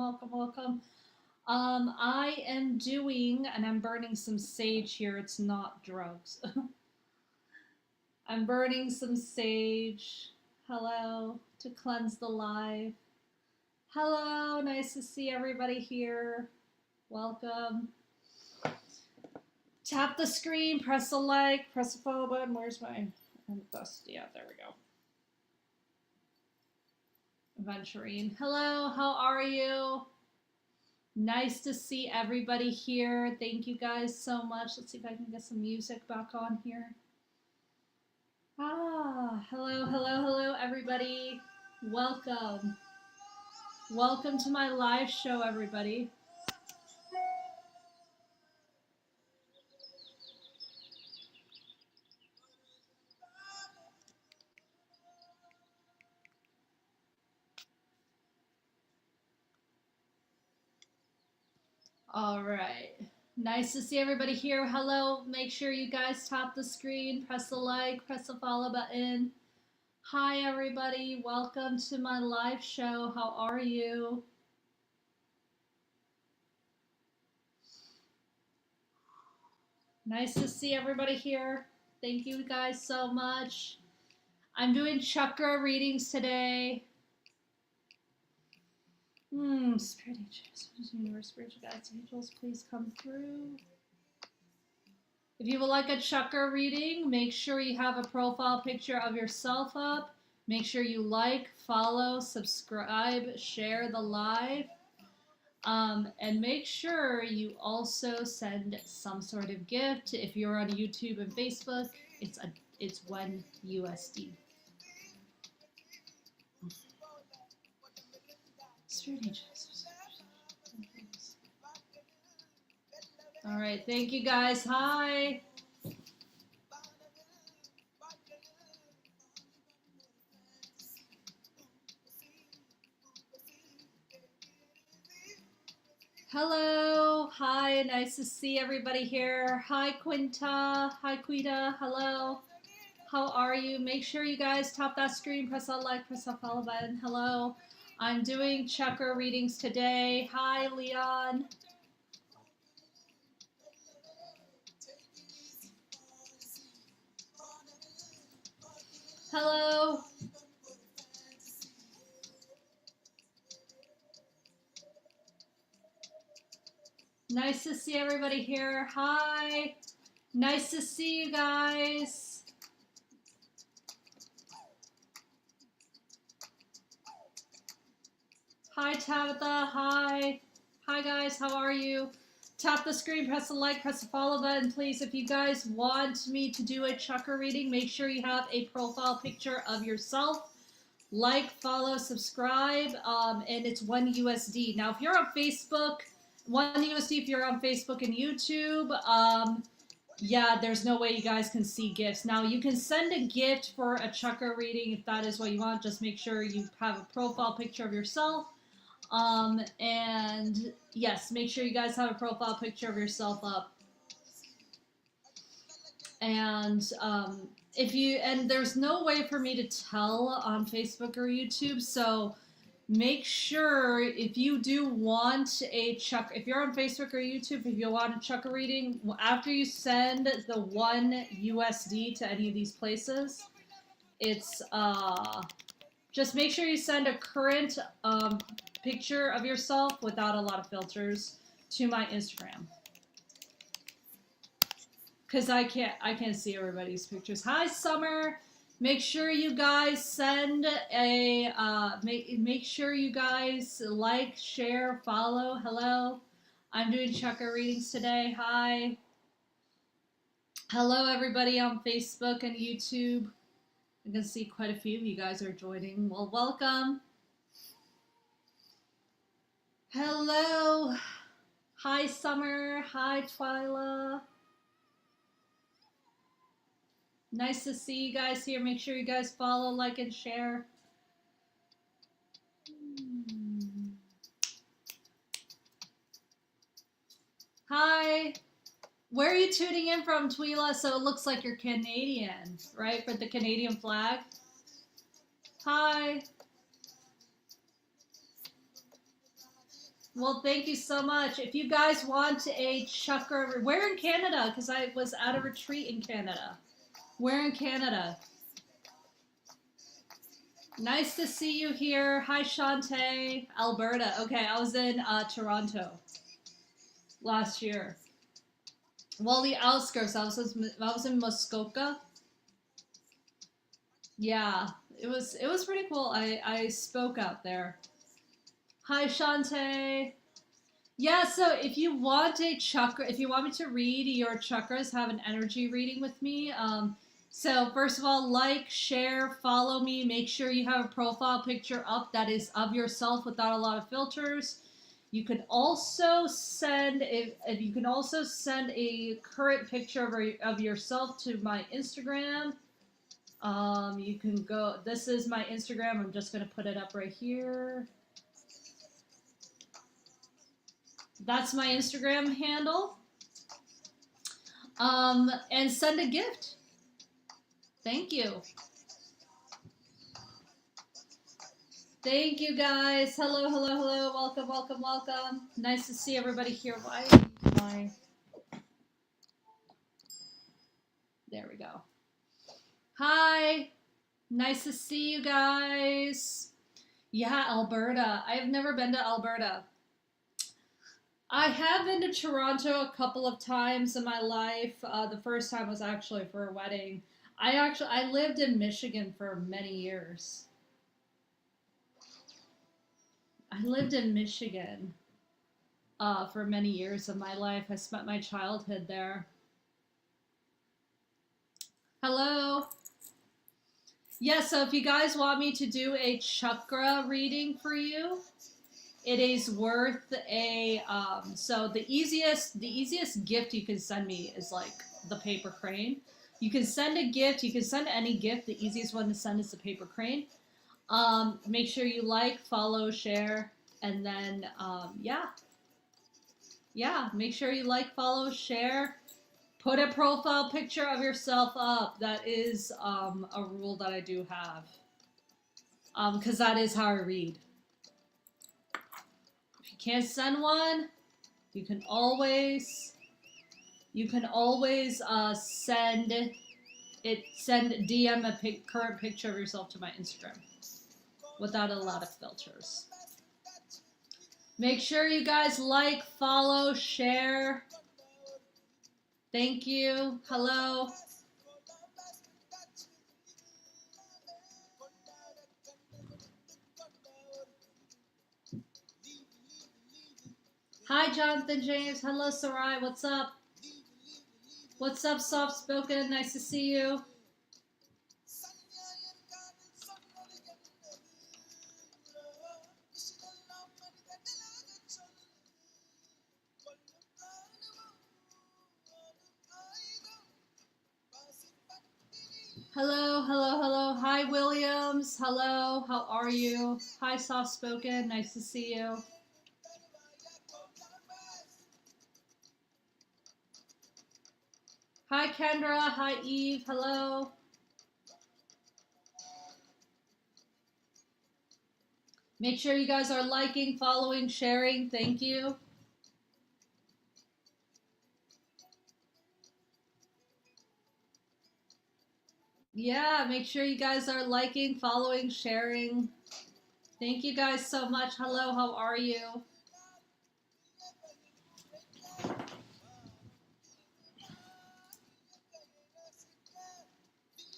welcome, welcome. I am doing, and I'm burning some sage here. It's not drugs. I'm burning some sage. Hello, to cleanse the life. Hello, nice to see everybody here. Welcome. Tap the screen, press the like, press the follow button. Where's my dust? Yeah, there we go. Venturine. Hello, how are you? Nice to see everybody here. Thank you guys so much. Let's see if I can get some music back on here. Hello, hello, hello, everybody. Welcome. Welcome to my live show, everybody. All right. Nice to see everybody here. Hello. Make sure you guys tap the screen, press the like, press the follow button. Hi, everybody. Welcome to my live show. How are you? Nice to see everybody here. Thank you guys so much. I'm doing chakra readings today. Spirit angels, universe, spiritual guides, angels, please come through. If you would like a chakra reading, make sure you have a profile picture of yourself up. Make sure you like, follow, subscribe, share the live. And make sure you also send some sort of gift. If you're on YouTube and Facebook, it's $1 USD. Spirit angels. All right, thank you guys. Hi. Hello. Hi, nice to see everybody here. Hi, Quinta. Hi, Quita. Hello. How are you? Make sure you guys tap that screen, press that like, press that follow button. Hello. I'm doing chakra readings today. Hi, Leon. Hello. Nice to see everybody here. Hi. Nice to see you guys. Hi, Tabitha. Hi. Hi, guys. How are you? Tap the screen, press the like, press the follow button, please. If you guys want me to do a chakra reading, make sure you have a profile picture of yourself. Like, follow, subscribe, and it's $1 USD. Now, if you're on Facebook, $1 USD if you're on Facebook and YouTube. Yeah, there's no way you guys can see gifts. Now, you can send a gift for a chakra reading if that is what you want. Just make sure you have a profile picture of yourself. And yes, make sure you guys have a profile picture of yourself up. And and there's no way for me to tell on Facebook or YouTube, so make sure if you do want if you're on Facebook or YouTube, if you want a chakra reading, after you send the $1 USD to any of these places, it's just make sure you send a current picture of yourself without a lot of filters to my Instagram, because I can't see everybody's pictures. Hi, Summer. Make sure you guys send a make sure you guys like, share, follow. Hello. I'm doing chakra readings today. Hi. Hello, everybody on Facebook and YouTube. I can see quite a few of you guys are joining. Well, welcome. Hello. Hi, Summer. Hi, Twyla. Nice to see you guys here. Make sure you guys follow, like, and share. Hi. Where are you tuning in from, Twyla? So it looks like you're Canadian, right? For the Canadian flag. Hi. Well, thank you so much. If you guys want a chakra, where in Canada? Because I was at a retreat in Canada. Where in Canada? Nice to see you here. Hi, Shantae. Alberta. Okay, I was in Toronto last year. Well, the outskirts. I was in Muskoka. Yeah, it was pretty cool. I spoke out there. Hi, Shantae. Yeah, so if you want a chakra, if you want me to read your chakras, have an energy reading with me. So first of all, like, share, follow me. Make sure you have a profile picture up that is of yourself without a lot of filters. You can also send if you can also send a current picture of yourself to my Instagram. You can go. This is my Instagram. I'm just gonna put it up right here. That's my Instagram handle. And send a gift. Thank you. Thank you, guys. Hello, hello, hello. Welcome, welcome, welcome. Nice to see everybody here. Why? There we go. Hi. Nice to see you guys. Yeah, Alberta. I've never been to Alberta. I have been to Toronto a couple of times in my life. The first time was actually for a wedding. I lived in Michigan for many years. I lived in Michigan for many years of my life. I spent my childhood there. Hello. Yeah, so if you guys want me to do a chakra reading for you, it is worth a so the easiest gift you can send me is like the paper crane. You can send a gift, you can send any gift. The easiest one to send is the paper crane. Make sure you like, follow, share, and then yeah, make sure you like, follow, share. Put a profile picture of yourself up. That is a rule that I do have. Because that is how I read. If you can't send one, you can always send DM a current picture of yourself to my Instagram without a lot of filters. Make sure you guys like, follow, share. Thank you. Hello. Hi, Jonathan James. Hello, Sarai. What's up? What's up, Soft Spoken? Nice to see you. Hello, hello, hello. Hi, Williams. Hello, how are you? Hi, Soft Spoken. Nice to see you. Hi, Kendra. Hi, Eve. Hello. Make sure you guys are liking, following, sharing. Thank you. Yeah, make sure you guys are liking, following, sharing. Thank you guys so much. Hello, how are you?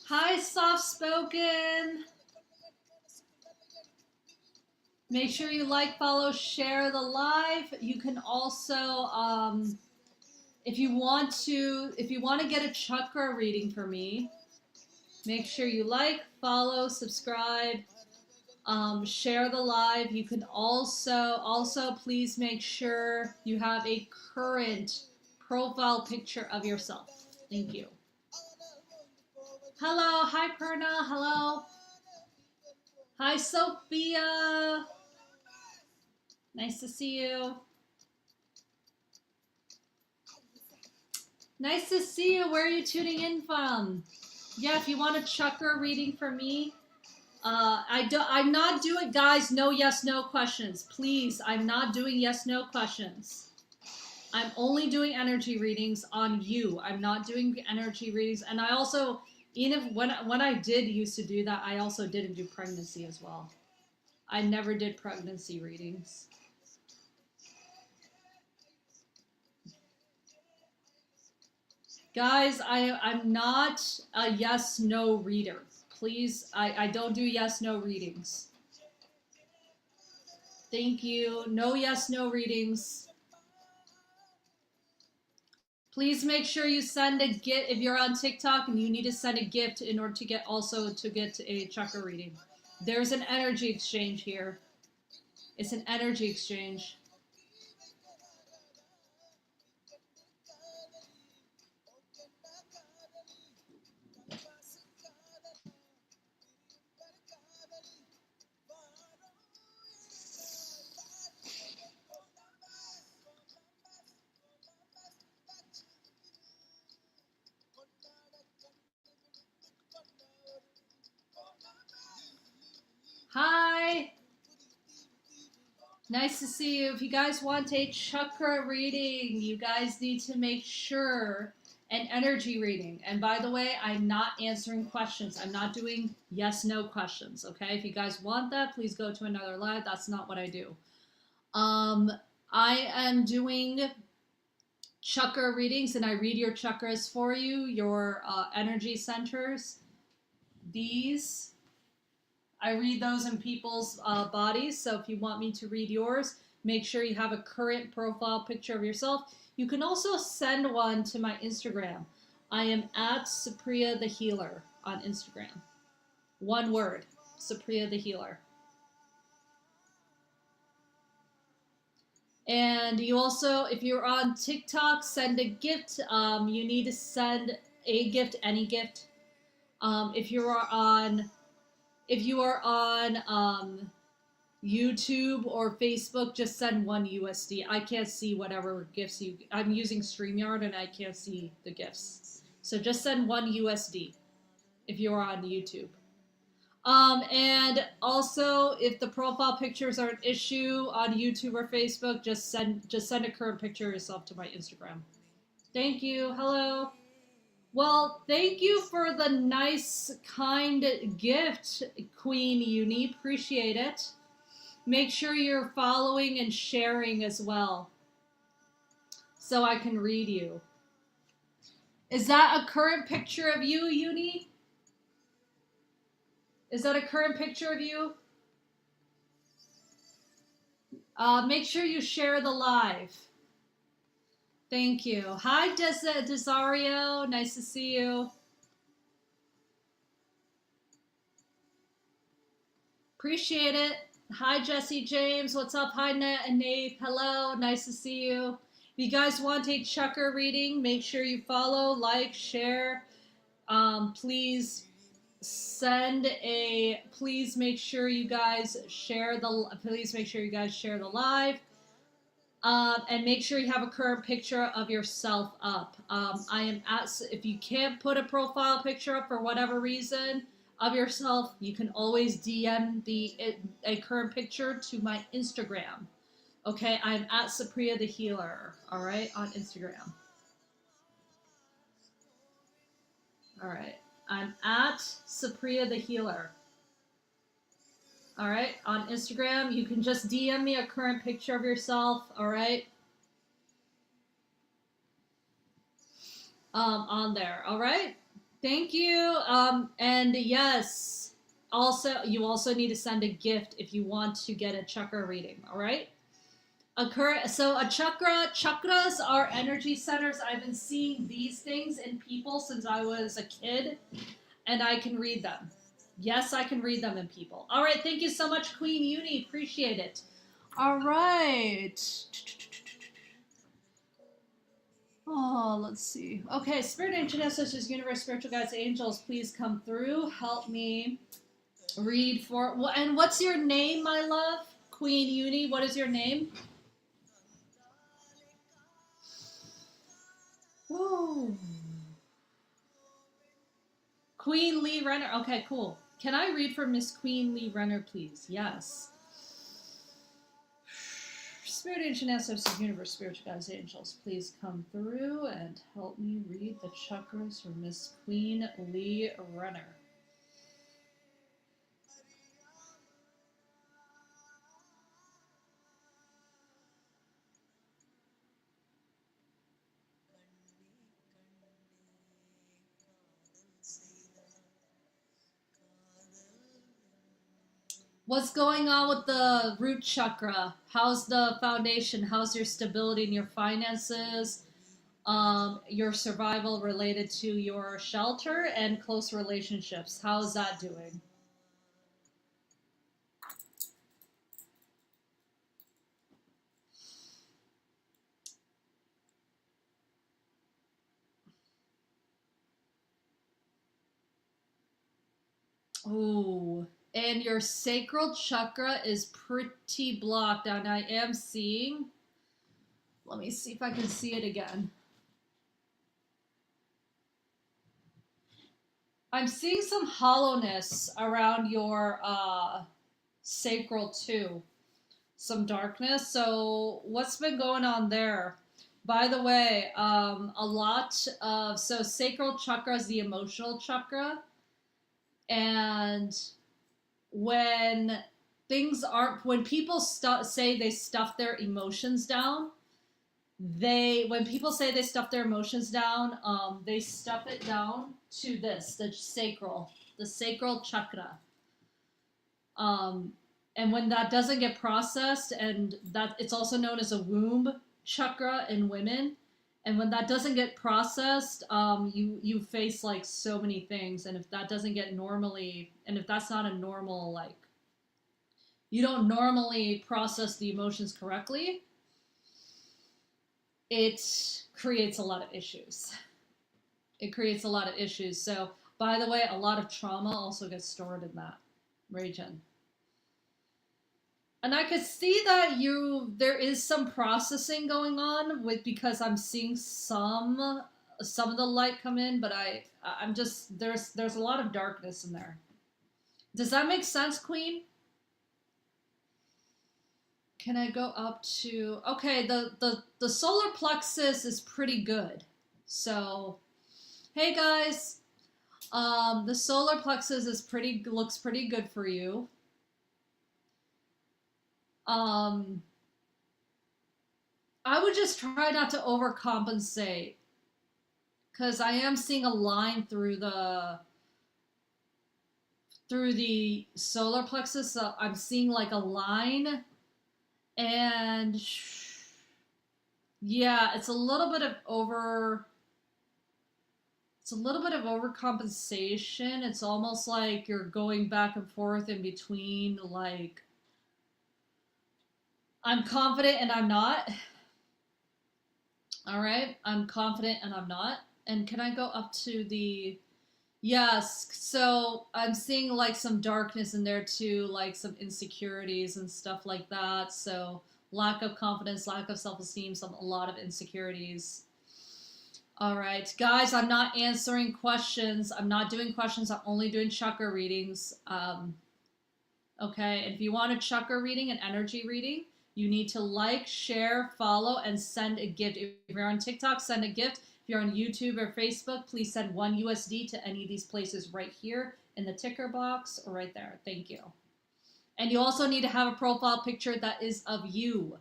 Hi, Soft Spoken. Make sure you like, follow, share the live. You can also, if you want to get a chakra reading for me, make sure you like, follow, subscribe, share the live. You can also please make sure you have a current profile picture of yourself. Thank you. Hello, hi Perna, hello. Hi Sophia. Nice to see you. Nice to see you. Where are you tuning in from? Yeah, if you want a chakra reading for me, I'm not doing, guys, no yes, no questions. Please, I'm not doing yes, no questions. I'm only doing energy readings on you. I'm not doing energy readings. And I also, even if when I did used to do that, I also didn't do pregnancy as well. I never did pregnancy readings. Guys, I'm not a yes, no reader. Please, I don't do yes, no readings. Thank you. No yes, no readings. Please make sure you send a gift if you're on TikTok and you need to send a gift in order to get a chakra reading. There's an energy exchange here. It's an energy exchange. Hi. Nice to see you. If you guys want a chakra reading, you guys need to make sure an energy reading. And by the way, I'm not answering questions. I'm not doing yes, no questions. Okay. If you guys want that, please go to another live. That's not what I do. I am doing chakra readings and I read your chakras for you, your energy centers. These I read those in people's bodies. So if you want me to read yours, make sure you have a current profile picture of yourself. You can also send one to my Instagram. I am at Supriya the Healer on Instagram. One word, Supriya the Healer. And you also, if you're on TikTok, send a gift. You need to send a gift, any gift. If you are on YouTube or Facebook, just send one USD. I can't see whatever gifts I'm using StreamYard and I can't see the gifts. So just send one USD if you're on YouTube. And also, if the profile pictures are an issue on YouTube or Facebook, just send a current picture of yourself to my Instagram. Thank you. Hello. Well, thank you for the nice, kind gift, Queen Uni. Appreciate it. Make sure you're following and sharing as well so I can read you. Is that a current picture of you, Uni? Is that a current picture of you? Make sure you share the live. Thank you. Hi, Desario. Nice to see you. Appreciate it. Hi, Jesse James. What's up? Hi, Nat and Nate. Hello. Nice to see you. If you guys want a chakra reading, make sure you follow, like, share. Please make sure you guys share the live. And make sure you have a current picture of yourself up. If you can't put a profile picture up for whatever reason of yourself, you can always DM a current picture to my Instagram. Okay, I'm at Supriya the Healer, all right, on Instagram. All right, I'm at Supriya the Healer. All right, on Instagram, you can just DM me a current picture of yourself, all right? On there, all right? Thank you. And yes, you also need to send a gift if you want to get a chakra reading, all right? Chakras are energy centers. I've been seeing these things in people since I was a kid, and I can read them. Yes, I can read them in people. All right, thank you so much, Queen Uni. Appreciate it. All right. Oh, let's see. Okay, Spirit, Ancient Ancestors, Universe, Spiritual Guides, Angels, please come through. Help me read for... And what's your name, my love? Queen Uni, what is your name? Whoa. Queen Lee Renner. Okay, cool. Can I read for Miss Queen Lee Renner, please? Yes. Spirit, ancient ancestors, universe, spiritual guides, angels, please come through and help me read the chakras for Miss Queen Lee Renner. What's going on with the root chakra? How's the foundation? How's your stability in your finances? Your survival related to your shelter and close relationships. How's that doing? Ooh. And your sacral chakra is pretty blocked, and I am seeing. Let me see if I can see it again. I'm seeing some hollowness around your sacral too. Some darkness. So what's been going on there? By the way, a lot of so sacral chakra is the emotional chakra, and when things aren't when people say they stuff their emotions down, when people say they stuff their emotions down, they stuff it down to the sacral chakra. And when that doesn't get processed, and that it's also known as a womb chakra in women, and when that doesn't get processed, you face like so many things, and if that doesn't get normally, and if that's not a normal like, you don't normally process the emotions correctly, it creates a lot of issues. It creates a lot of issues. So, by the way, a lot of trauma also gets stored in that region. And I could see that there is some processing going on with, because I'm seeing some of the light come in, but I'm just there's a lot of darkness in there. Does that make sense, Queen? Can I go up to okay, the solar plexus is pretty good. So, hey guys, the solar plexus looks pretty good for you. I would just try not to overcompensate, because I am seeing a line through the solar plexus. So I'm seeing like a line, and yeah, it's a little bit of overcompensation. It's almost like you're going back and forth in between, like, I'm confident and I'm not. All right, I'm confident and I'm not. And can I go up to the yes, so I'm seeing like some darkness in there too, like some insecurities and stuff like that. So lack of confidence, lack of self-esteem, a lot of insecurities. All right, guys, I'm not answering questions. I'm not doing questions. I'm only doing chakra readings. Okay, and if you want a chakra reading, an energy reading, you need to like, share, follow, and send a gift. If you're on TikTok, send a gift. If you're on YouTube or Facebook, please send $1 USD to any of these places right here in the ticker box or right there. Thank you. And you also need to have a profile picture that is of you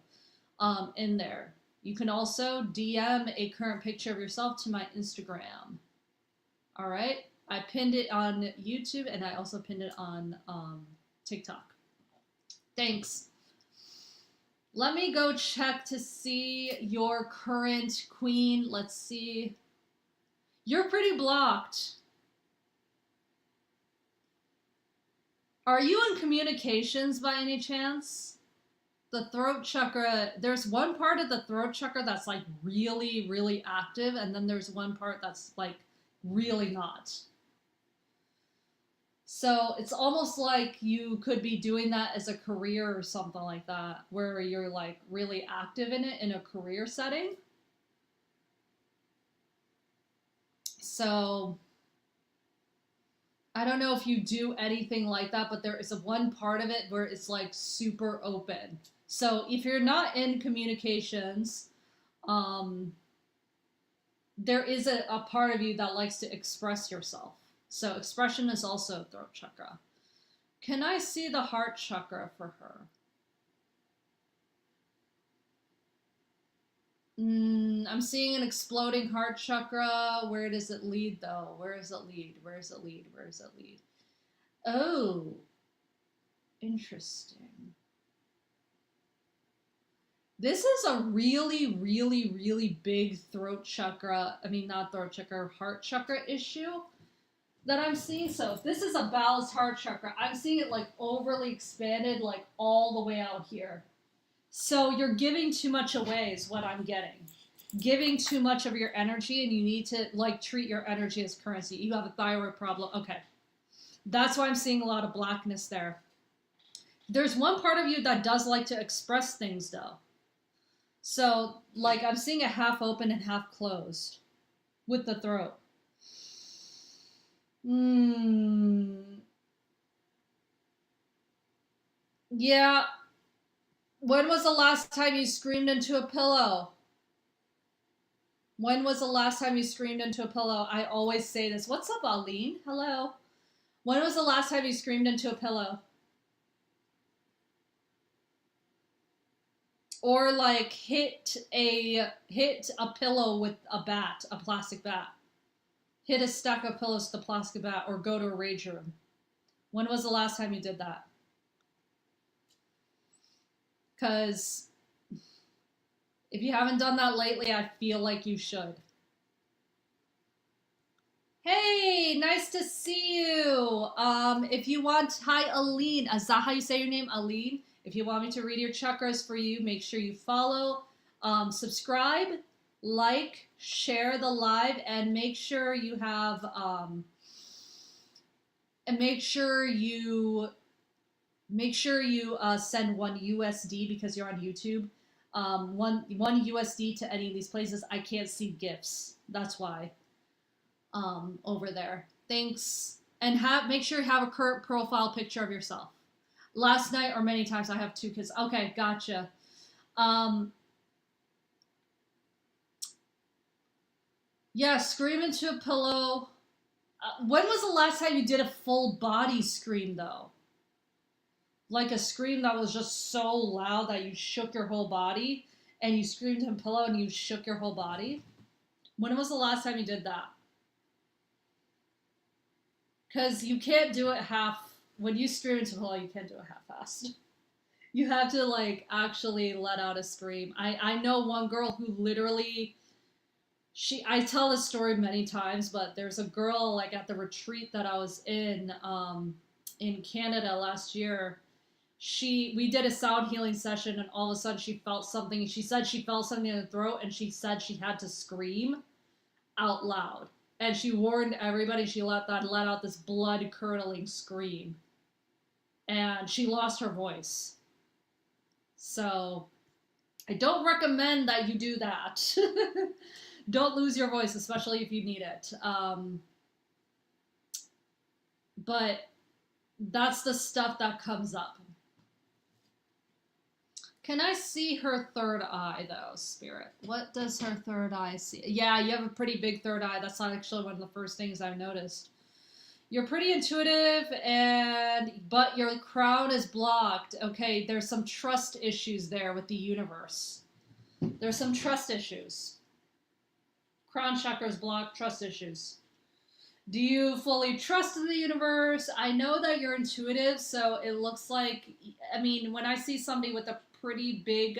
in there. You can also DM a current picture of yourself to my Instagram. All right? I pinned it on YouTube, and I also pinned it on TikTok. Thanks. Let me go check to see your current queen. Let's see. You're pretty blocked. Are you in communications by any chance? The throat chakra, there's one part of the throat chakra that's like really, really active, and then there's one part that's like really not. So it's almost like you could be doing that as a career or something like that, where you're like really active in it in a career setting. So I don't know if you do anything like that, but there is a one part of it where it's like super open. So if you're not in communications, um, there is a part of you that likes to express yourself. So expression is also throat chakra. Can I see the heart chakra for her? I'm seeing an exploding heart chakra. Where does it lead, though? Where does it lead? Where does it lead? Where does it lead? Oh, interesting. This is a really, really, really big throat chakra. I mean, not throat chakra, heart chakra issue that I'm seeing. So if this is a balanced heart chakra, I'm seeing it like overly expanded, like all the way out here. So you're giving too much away is what I'm getting. Giving too much of your energy, and you need to like treat your energy as currency. You have a thyroid problem. Okay. That's why I'm seeing a lot of blackness there. There's one part of you that does like to express things though. So, like, I'm seeing it half open and half closed with the throat. Yeah. When was the last time you screamed into a pillow? When was the last time you screamed into a pillow? I always say this. What's up, Aline? Hello. When was the last time you screamed into a pillow? Or like hit a pillow with a bat, a plastic bat. Hit a stack of pillows with a plastic bat, or go to a rage room. When was the last time you did that? Because if you haven't done that lately, I feel like you should. Hey, nice to see you. If you want, hi Aline. Is that how you say your name, Aline? If you want me to read your chakras for you, make sure you follow, subscribe, like, share the live, and make sure you have, and make sure you send one USD because you're on YouTube. One USD to any of these places. I can't see gifts. That's why. Over there. Thanks. And make sure you have a current profile picture of yourself. Last night or many times I have 2 kids. Okay, gotcha. Yeah, scream into a pillow. When was the last time you did a full body scream though? Like a scream that was just so loud that you shook your whole body, and you screamed in a pillow and you shook your whole body? When was the last time you did that? Because you can't do it when you scream into a pillow, you can't do it half-assed. You have to like actually let out a scream. I know one girl who literally, I tell this story many times, but there's a girl like at the retreat that I was in Canada last year. We did a sound healing session, and all of a sudden she felt something. She said she felt something in her throat, and she said she had to scream out loud. And she warned everybody. She let out this blood curdling scream, and she lost her voice. So I don't recommend that you do that. Don't lose your voice, especially if you need it. But that's the stuff that comes up. Can I see her third eye, though, Spirit? What does her third eye see? Yeah, you have a pretty big third eye. That's not actually one of the first things I've noticed. You're pretty intuitive, but your crown is blocked. Okay, there's some trust issues there with the universe. There's some trust issues. Crown chakra is blocked, trust issues. Do you fully trust in the universe? I know that you're intuitive, so it looks like, I mean, when I see somebody with a pretty big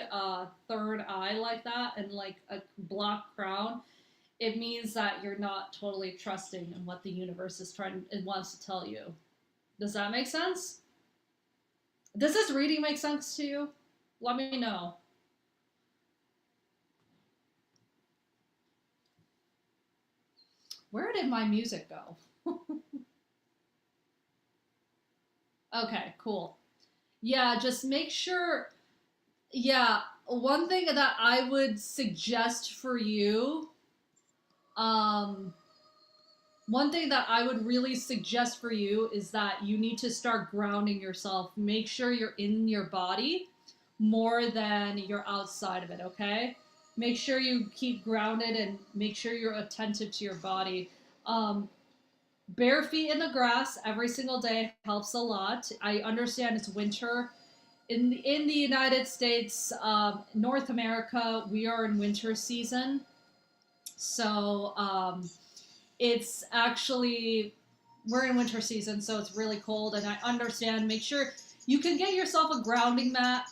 third eye like that and like a blocked crown, it means that you're not totally trusting in what the universe is trying and wants to tell you. Does that make sense? Does this reading make sense to you? Let me know. Where did my music go? Okay, cool. Yeah, just make sure. Yeah, one thing that I would suggest for you, One thing that I would really suggest for you is that you need to start grounding yourself. Make sure you're in your body more than you're outside of it, okay? Make sure you keep grounded and make sure you're attentive to your body. Bare feet in the grass every single day helps a lot. I understand it's winter. In the United States, North America, we are in winter season. So it's actually we're in winter season, so it's really cold, and I understand. Make sure you can get yourself a grounding mat.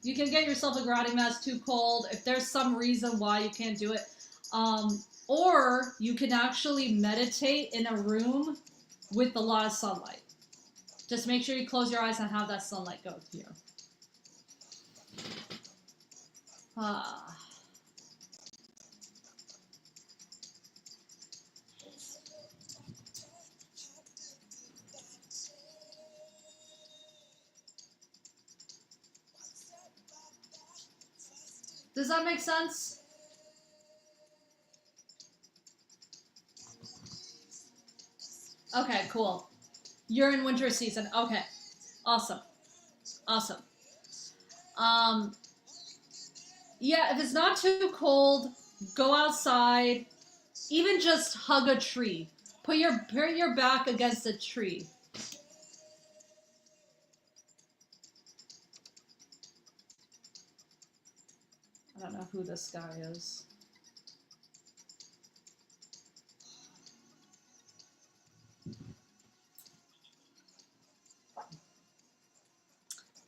You can get yourself a grounding mat. It's too cold. If there's some reason why you can't do it, or you can actually meditate in a room with a lot of sunlight. Just make sure you close your eyes and have that sunlight go through. Does that make sense? Okay, cool. You're in winter season. Okay. Awesome. Awesome. Yeah, if it's not too cold, go outside. Even just hug a tree. Put your back against a tree. I don't know who this guy is.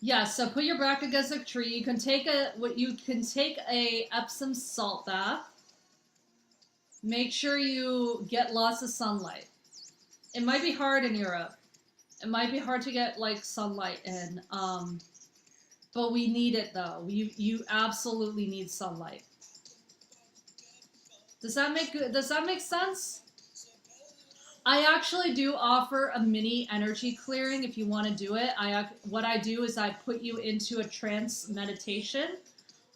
Yeah, so put your back against a tree. You can take a Epsom salt bath. Make sure you get lots of sunlight. It might be hard in Europe. It might be hard to get like sunlight in. But we need it though. You absolutely need sunlight. Does that make sense? I actually do offer a mini energy clearing if you want to do it. What I do is I put you into a trance meditation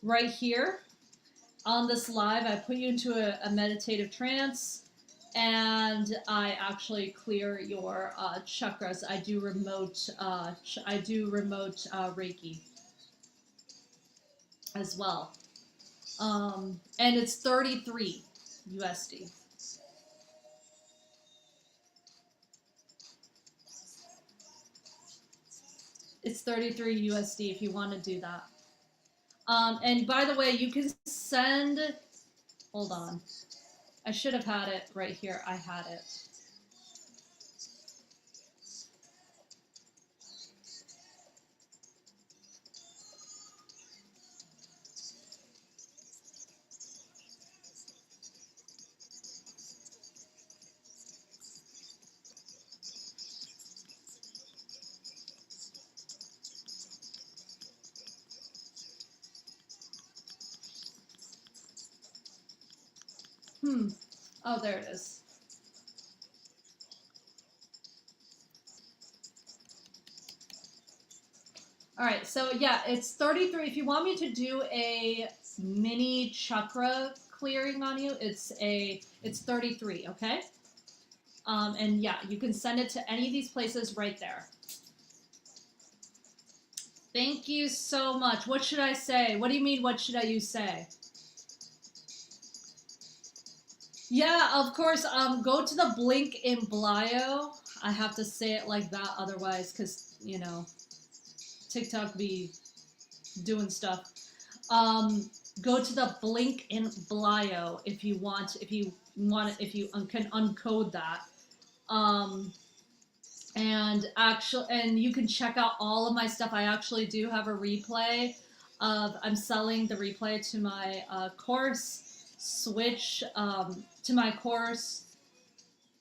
right here on this live. I put you into a meditative trance, and I actually clear your chakras. I do remote Reiki as well, and it's 33 USD. It's 33 USD if you want to do that. And by the way, you can send. Hold on. I should have had it right here. I had it. Oh, there it is. All right, so yeah, it's 33. If you want me to do a mini chakra clearing on you, it's 33, okay? And yeah, you can send it to any of these places right there. Thank you so much. What should I say? What do you mean, what should you say? Yeah, of course. Go to the blink in bio. I have to say it like that, otherwise, because TikTok be doing stuff. Go to the blink in bio if you can uncode that. And you can check out all of my stuff. I actually do have a replay I'm selling the replay to my course. Switch to my course.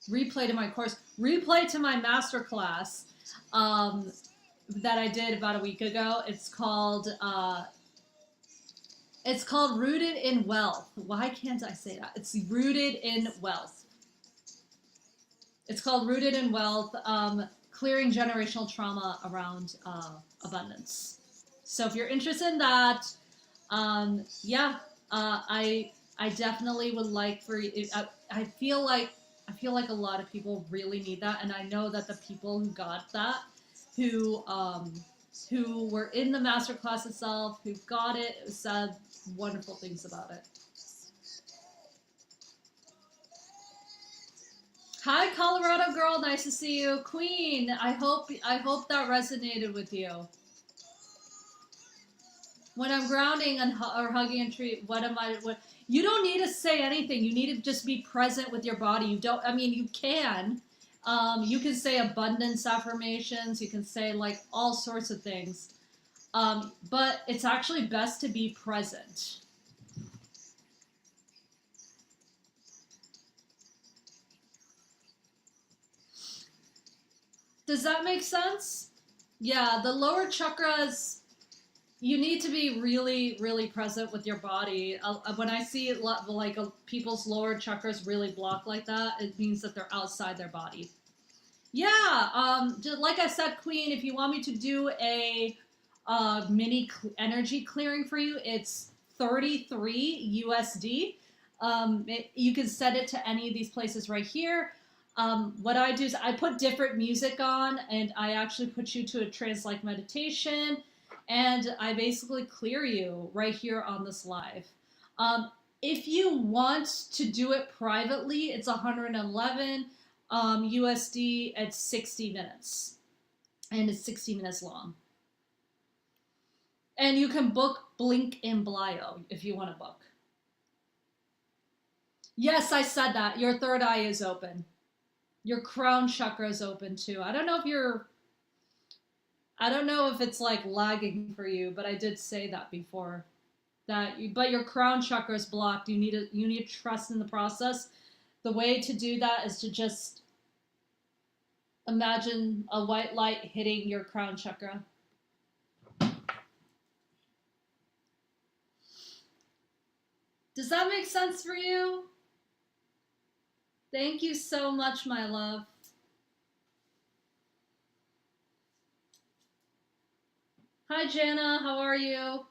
Replay to my course. Replay to my masterclass that I did about a week ago. It's called Rooted in Wealth. Why can't I say that? It's Rooted in Wealth. It's called Rooted in Wealth, clearing generational trauma around abundance. So if you're interested in that, I I definitely would like for you. I feel like a lot of people really need that, and I know that the people who got that, who who were in the masterclass itself, who got it, said wonderful things about it. Hi, Colorado girl. Nice to see you, Queen. I hope that resonated with you. When I'm grounding and or hugging a tree, what am I? What you don't need to say anything. You need to just be present with your body. You don't. I mean, you can. You can say abundance affirmations. You can say like all sorts of things. But it's actually best to be present. Does that make sense? Yeah, the lower chakras, you need to be really, really present with your body. When I see like people's lower chakras really blocked like that, it means that they're outside their body. Yeah, just like I said, Queen, if you want me to do a mini energy clearing for you, it's 33 USD. You can set it to any of these places right here. What I do is I put different music on, and I actually put you to a trance-like meditation, and I basically clear you right here on this live. If you want to do it privately, it's 111 USD at 60 minutes, and it's 60 minutes long. And you can book Blink in Blio if you want to book. Yes, I said that. Your third eye is open. Your crown chakra is open too. I don't know if it's like lagging for you, but I did say that before. But your crown chakra is blocked. You need to trust in the process. The way to do that is to just imagine a white light hitting your crown chakra. Does that make sense for you? Thank you so much, my love. Hi, Jana. How are you?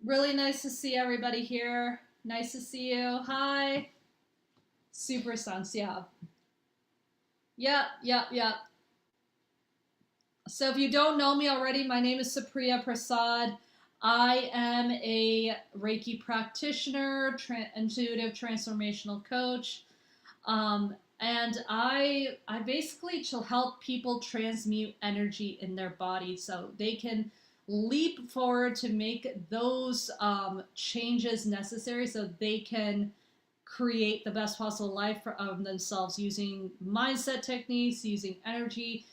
Really nice to see everybody here. Nice to see you. Hi. Super sense, yeah. Yep. So if you don't know me already, my name is Supriya Prasad. I am a Reiki practitioner, intuitive transformational coach, and I basically help people transmute energy in their body so they can leap forward to make those changes necessary so they can create the best possible life for themselves using mindset techniques, using energy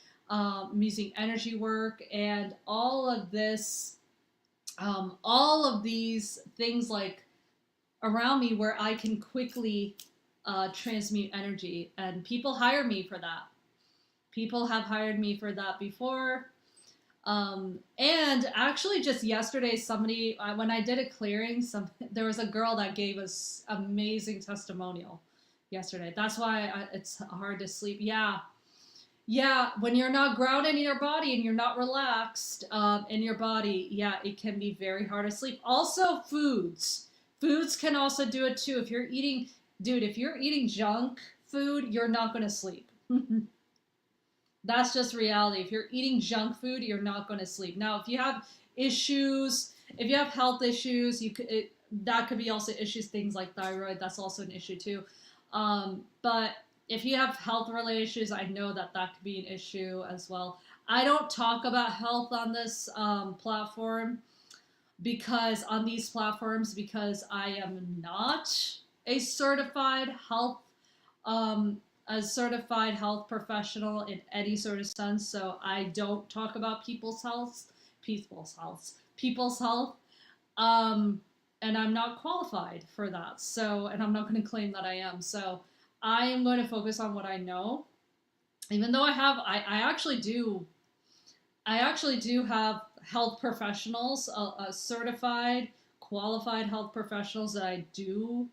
work, and all of this, all of these things like around me where I can quickly transmute energy. And people hire me for that. People have hired me for that before. And actually, just yesterday, somebody, when I did a clearing, there was a girl that gave us amazing testimonial yesterday. That's why it's hard to sleep. Yeah, when you're not grounded in your body and you're not relaxed in your body, yeah, it can be very hard to sleep. Also, foods can also do it too. If you're eating, dude, if you're eating junk food, you're not going to sleep. That's just reality. If you're eating junk food, you're not going to sleep. Now, if you have issues, if you have health issues, that could be also issues, things like thyroid. That's also an issue too. But if you have health related issues, I know that could be an issue as well. I don't talk about health on this platform because I am not a um, certified health professional in any sort of sense. So I don't talk about people's health, um, and I'm not qualified for that. So, and I'm not going to claim that I am. So, I am going to focus on what I know. Even though I actually do have health professionals, certified, qualified health professionals that I do,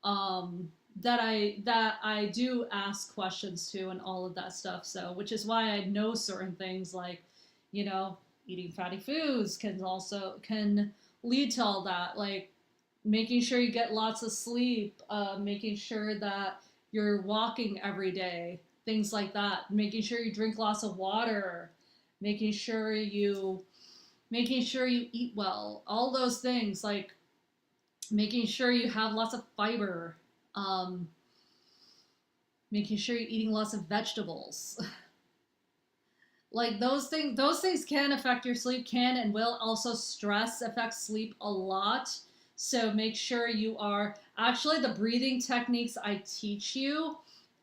that I do ask questions to and all of that stuff. So, which is why I know certain things like, you know, eating fatty foods can lead to all that. Like, making sure you get lots of sleep, making sure that you're walking every day, things like that, making sure you drink lots of water, making sure you making sure you eat well, all those things, like making sure you have lots of fiber, um, making sure you're eating lots of vegetables. Like those things can affect your sleep, can and will. Also stress affects sleep a lot, so make sure you are actually the breathing techniques I teach you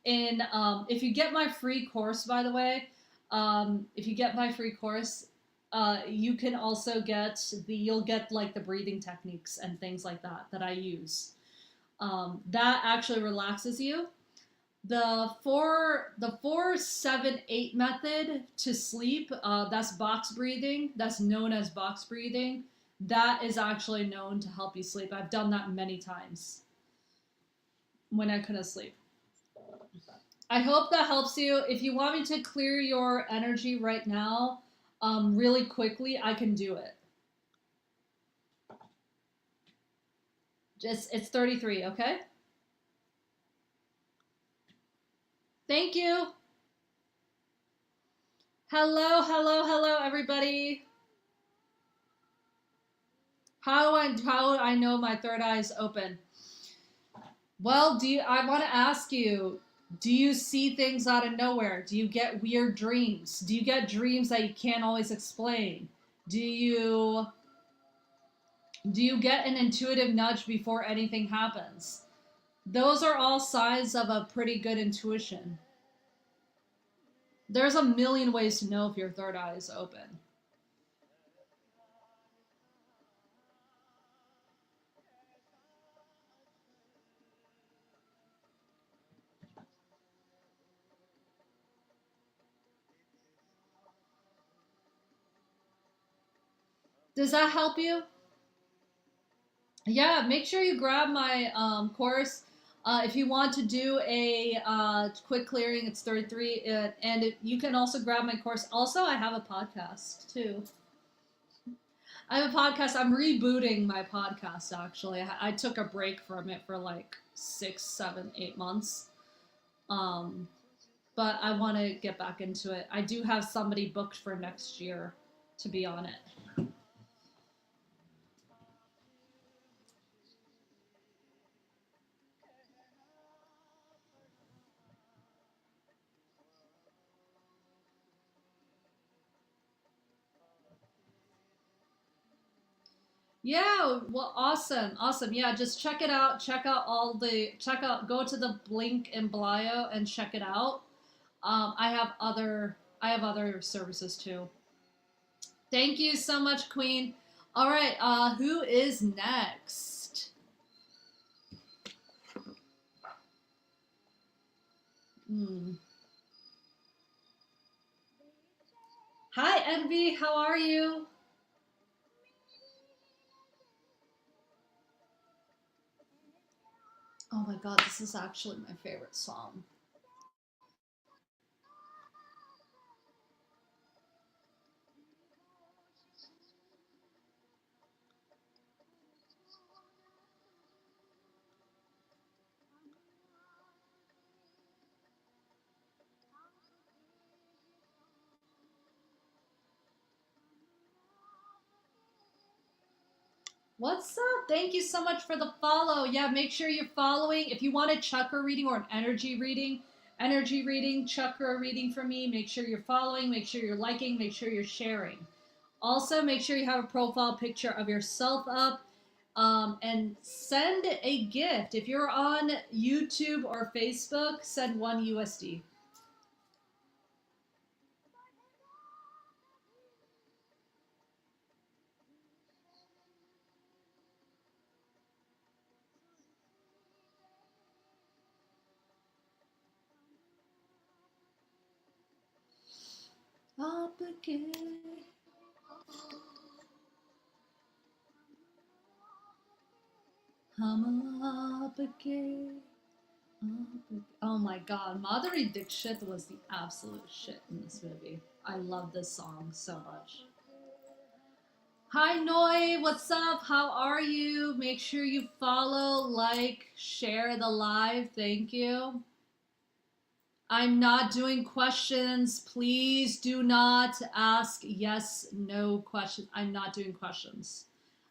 in if you get my free course, by the way. If you get my free course, you can also you'll get like the breathing techniques and things like that I use. That actually relaxes you. The 4-7-8 method to sleep, that's box breathing, that's known as box breathing. That is actually known to help you sleep. I've done that many times when I couldn't sleep. I hope that helps you. If you want me to clear your energy right now, really quickly, I can do it. Just it's 33, okay? Thank you. Hello, hello, hello, everybody. How do I know my third eye is open? Well, I want to ask you, do you see things out of nowhere? Do you get weird dreams? Do you get dreams that you can't always explain? Do you do you get an intuitive nudge before anything happens? Those are all signs of a pretty good intuition. There's a million ways to know if your third eye is open. Does that help you? Yeah, make sure you grab my course. If you want to do a quick clearing, it's 33. You can also grab my course. Also, I have a podcast too. I have a podcast. I'm rebooting my podcast actually. I took a break from it for like 6, 7, 8 months. Um, but I want to get back into it. I do have somebody booked for next year to be on it. Yeah, well, awesome, awesome. Yeah, just check it out. Go to the link in bio and check it out. I have other services too. Thank you so much, Queen. All right, who is next? Hmm. Hi, Envy. How are you? Oh my God, this is actually my favorite song. What's up? Thank you so much for the follow. Yeah, make sure you're following. If you want a chakra reading or an energy reading, chakra reading from me, make sure you're following, make sure you're liking, make sure you're sharing. Also, make sure you have a profile picture of yourself up, and send a gift. If you're on YouTube or Facebook, send one USD. Up again. I'm up again. Oh my god, Madhuri Dixit was the absolute shit in this movie. I love this song so much. Hi, Noi. What's up? How are you? Make sure you follow, like, share the live. Thank you. I'm not doing questions. Please do not ask yes, no questions. I'm not doing questions.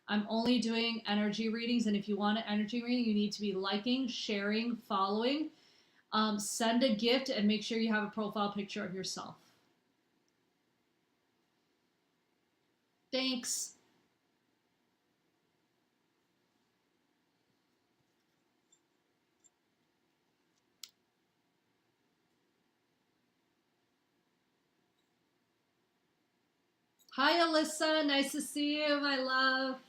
I'm only doing energy readings. And if you want an energy reading, you need to be liking, sharing, following. Send a gift and make sure you have a profile picture of yourself. Thanks. Hi, Alyssa. Nice to see you, my love.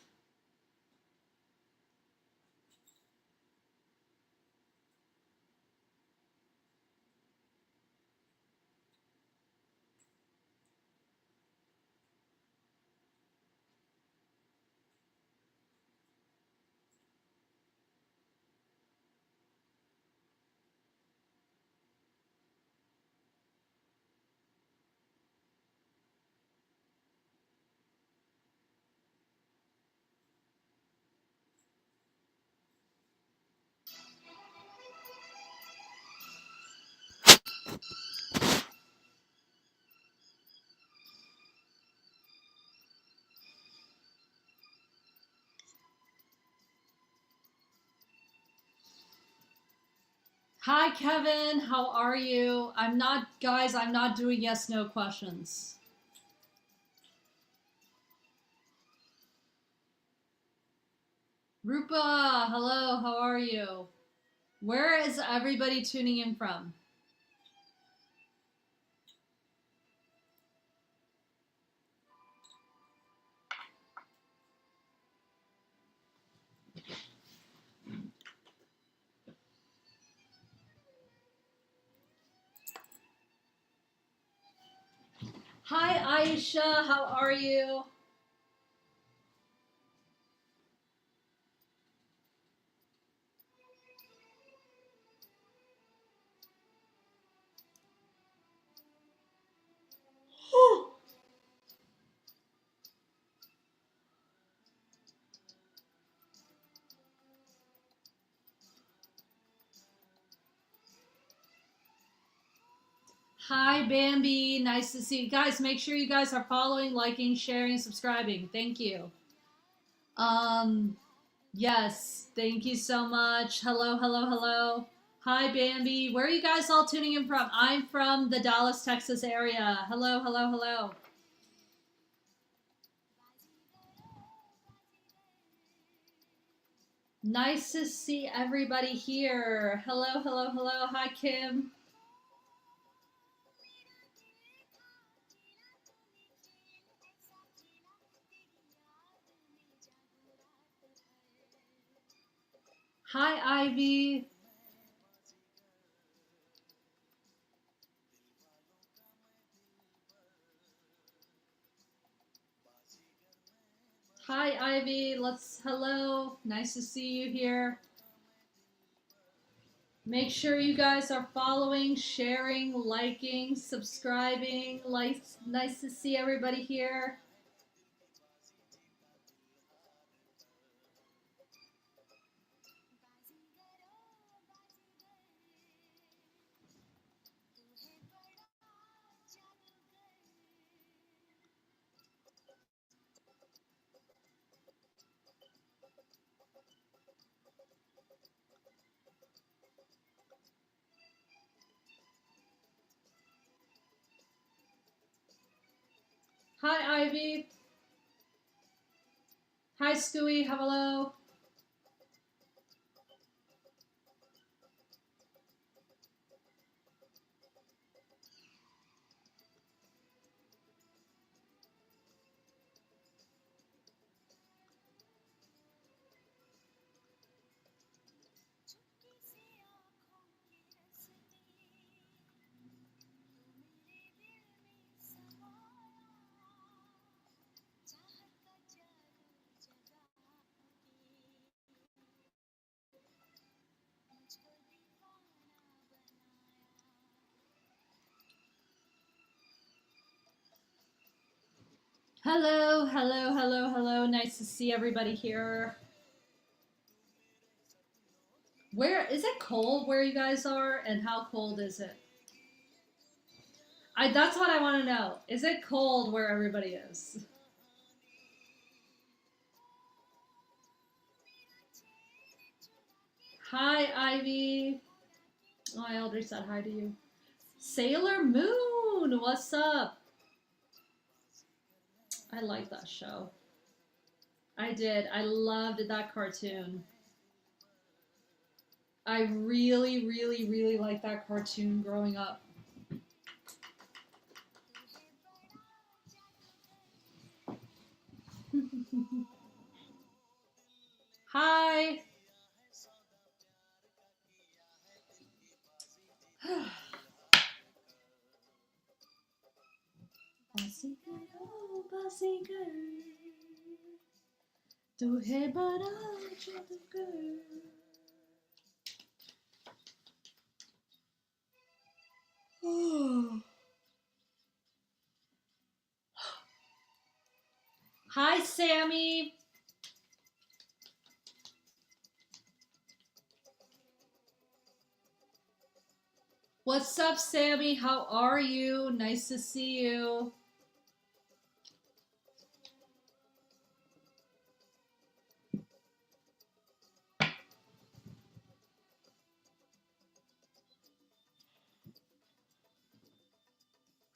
Hi, Kevin. How are you? I'm not doing yes, no questions. Rupa, hello. How are you? Where is everybody tuning in from? Hi, Aisha. How are you? Hi, Bambi. Nice to see you guys. Make sure you guys are following, liking, sharing, subscribing. Thank you. Um, yes. Thank you so much. Hello, hello, hello. Hi, Bambi. Where are you guys all tuning in from? I'm from the Dallas, Texas area. Hello, hello, hello. Nice to see everybody here. Hello, hello, hello. Hi, Kim. Hi, Ivy. Hi, Ivy. Hello. Nice to see you here. Make sure you guys are following, sharing, liking, subscribing. Nice to see everybody here. Hi, Ivy. Hi, Scooey. Hello. Hello, hello, hello, hello. Nice to see everybody here. Where is it cold where you guys are, and how cold is it? That's what I want to know. Is it cold where everybody is? Hi, Ivy. Oh, I already said hi to you. Sailor Moon, what's up? I like that show. I did. I loved that cartoon. I really, really, really liked that cartoon growing up. Hi. Bazigar, oh Bazigar, tu hai bada jadugar. Hi, Sammy. What's up, Sammy? How are you? Nice to see you.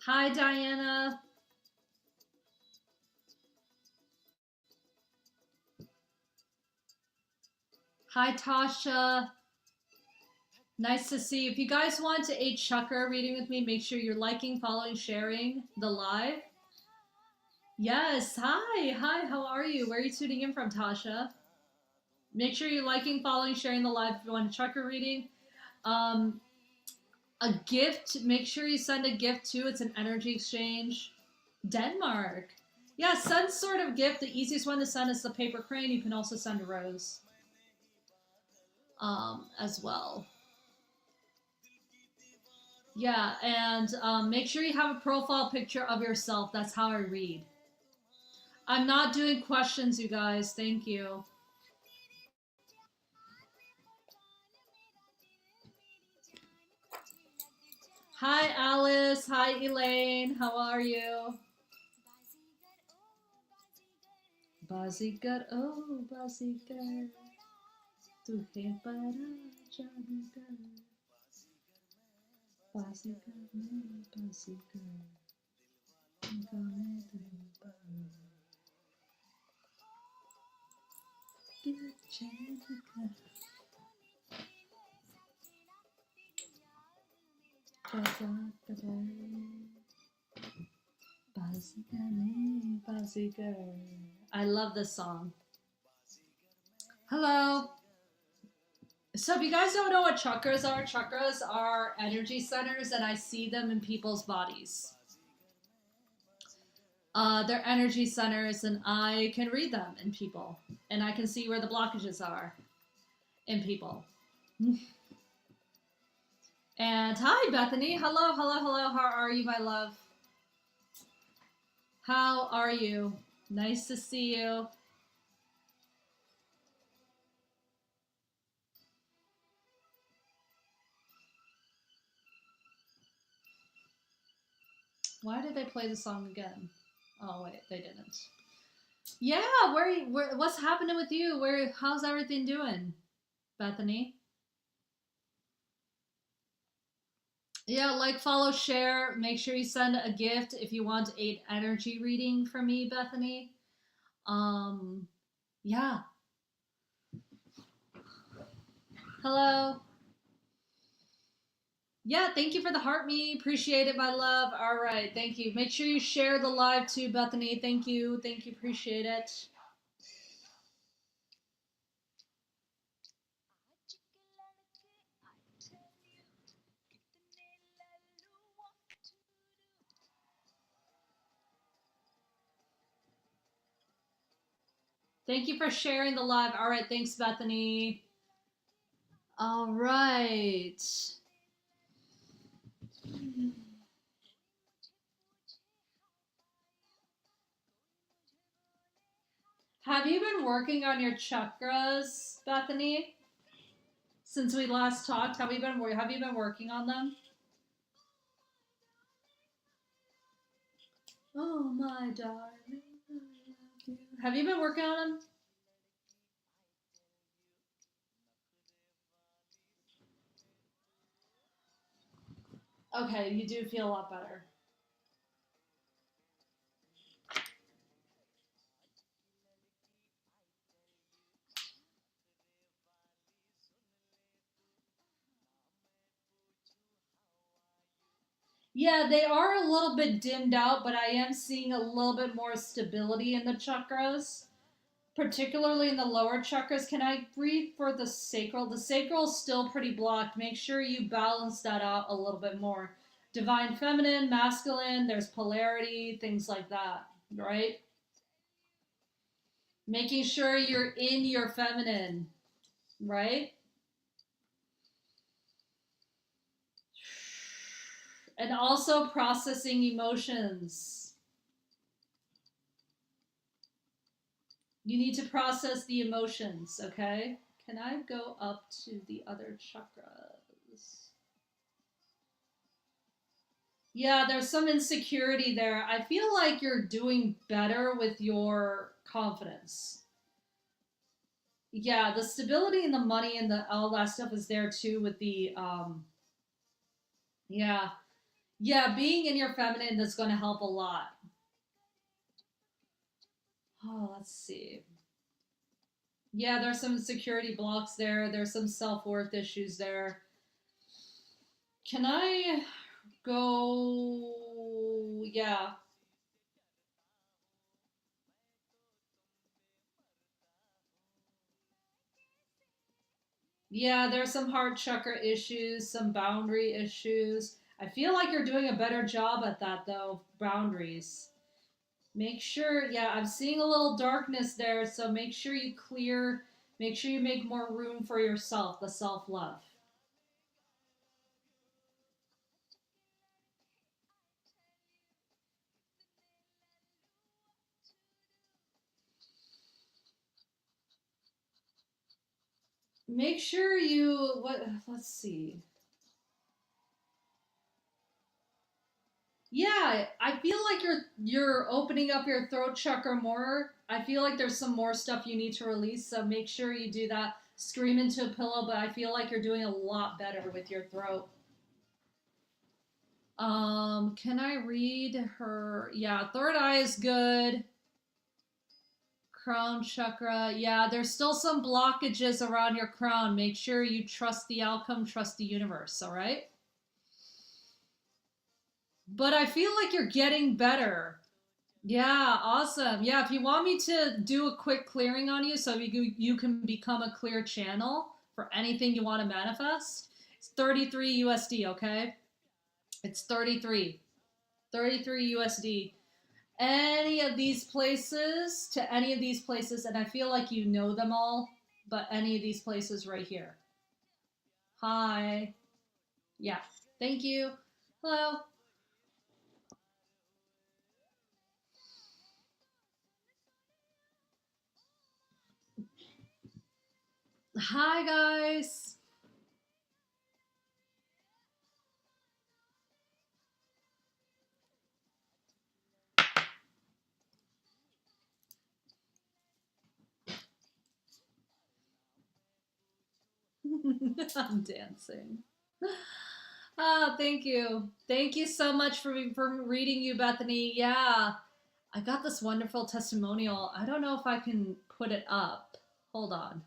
Hi, Diana. Hi, Tasha. Nice to see you. If you guys want a chakra reading with me, make sure you're liking, following, sharing the live. Yes. Hi. Hi. How are you? Where are you tuning in from, Tasha? Make sure you're liking, following, sharing the live if you want a chakra reading. Um, a gift. Make sure you send a gift too. It's an energy exchange. Denmark. Yeah, send sort of gift. The easiest one to send is the paper crane. You can also send a rose as well. Yeah, and make sure you have a profile picture of yourself. That's how I read. I'm not doing questions, you guys. Thank you. Hi, Alice. Hi, Elaine. How are you? Bazigar, oh Bazigar, tu hai bada jadugar. Bazigar, Bazigar, gaane tu bada. I love this song. Hello. So if you guys don't know what chakras are energy centers, and I see them in people's bodies. They're energy centers, and I can read them in people, and I can see where the blockages are in people. And hi, Bethany. Hello, hello, hello. How are you, my love? How are you? Nice to see you. Why did they play the song again? Oh wait, they didn't. Yeah, where what's happening with you? How's everything doing, Bethany? Yeah, like, follow, share. Make sure you send a gift if you want an energy reading from me, Bethany. Yeah. Hello. Yeah, thank you for the heart me. Appreciate it, my love. All right, thank you. Make sure you share the live too, Bethany. Thank you. Thank you. Appreciate it. Thank you for sharing the live. All right, thanks, Bethany. All right. Have you been working on your chakras, Bethany? Since we last talked, have you been working on them? Oh my darling, I love you. Have you been working on them? Okay, you do feel a lot better. Yeah, they are a little bit dimmed out, but I am seeing a little bit more stability in the chakras, particularly in the lower chakras. Can I breathe for the sacral? The sacral is still pretty blocked. Make sure you balance that out a little bit more. Divine feminine, masculine, there's polarity, things like that, right? Making sure you're in your feminine, right? And also processing emotions. You need to process the emotions, okay? Can I go up to the other chakras? Yeah, there's some insecurity there. I feel like you're doing better with your confidence. Yeah, the stability and the money and the all that stuff is there too with the yeah. Yeah, being in your feminine is going to help a lot. Oh, let's see. Yeah, there's some security blocks there. There's some self worth issues there. Can I go? Yeah. Yeah, there's some heart chakra issues, some boundary issues. I feel like you're doing a better job at that though, boundaries. Make sure, yeah, I'm seeing a little darkness there, so make sure you clear, make sure you make more room for yourself, the self love. Make sure you, let's see. Yeah, I feel like you're opening up your throat chakra more. I feel like there's some more stuff you need to release, so make sure you do that. Scream into a pillow, but I feel like you're doing a lot better with your throat. Can I read her? Yeah, third eye is good. Crown chakra. Yeah, there's still some blockages around your crown. Make sure you trust the outcome, trust the universe, all right? But I feel like you're getting better. Yeah, awesome. Yeah, if you want me to do a quick clearing on you so you can become a clear channel for anything you want to manifest, it's 33 USD, okay? It's 33. 33 USD. Any of these places to any of these places, and I feel like you know them all, but any of these places right here. Hi. Yeah. Thank you. Hello. Hi, guys. I'm dancing. Ah, thank you. Thank you so much for reading you, Bethany. Yeah, I got this wonderful testimonial. I don't know if I can put it up. Hold on.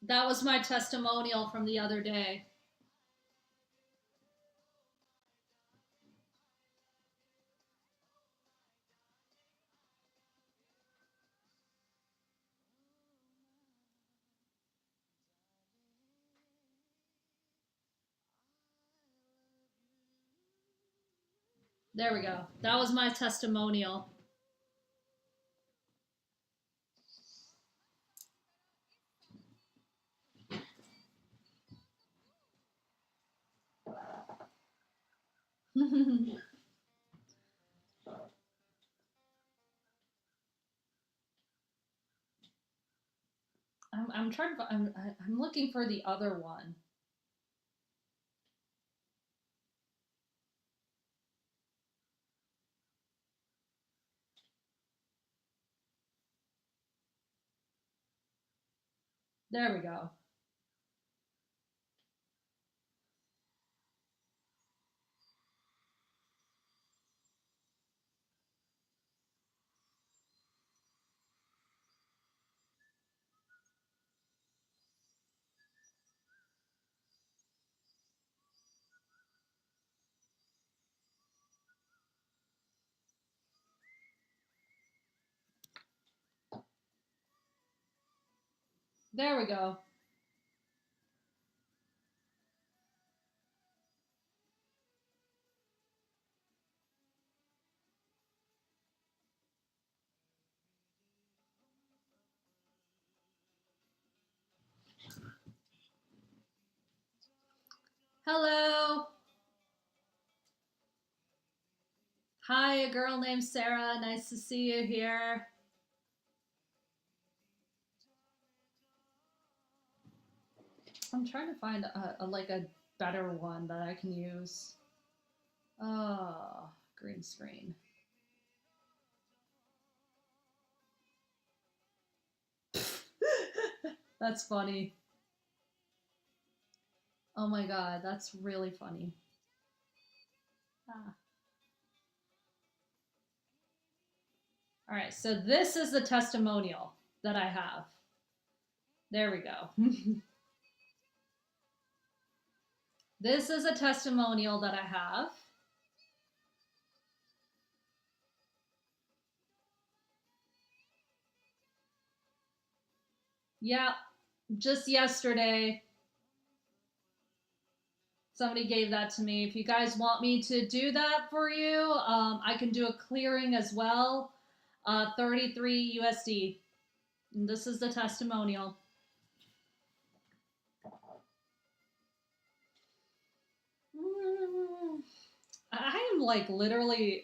That was my testimonial from the other day. There we go. That was my testimonial. I'm trying to. I'm looking for the other one. There we go. There we go. Hello. Hi, a girl named Sarah. Nice to see you here. I'm trying to find like a better one that I can use. Oh, green screen. That's funny. Oh my god, that's really funny. Ah. All right, so this is the testimonial that I have. There we go. This is a testimonial that I have. Yeah, just yesterday, somebody gave that to me. If you guys want me to do that for you, I can do a clearing as well. 33 USD. And this is the testimonial. I am like literally.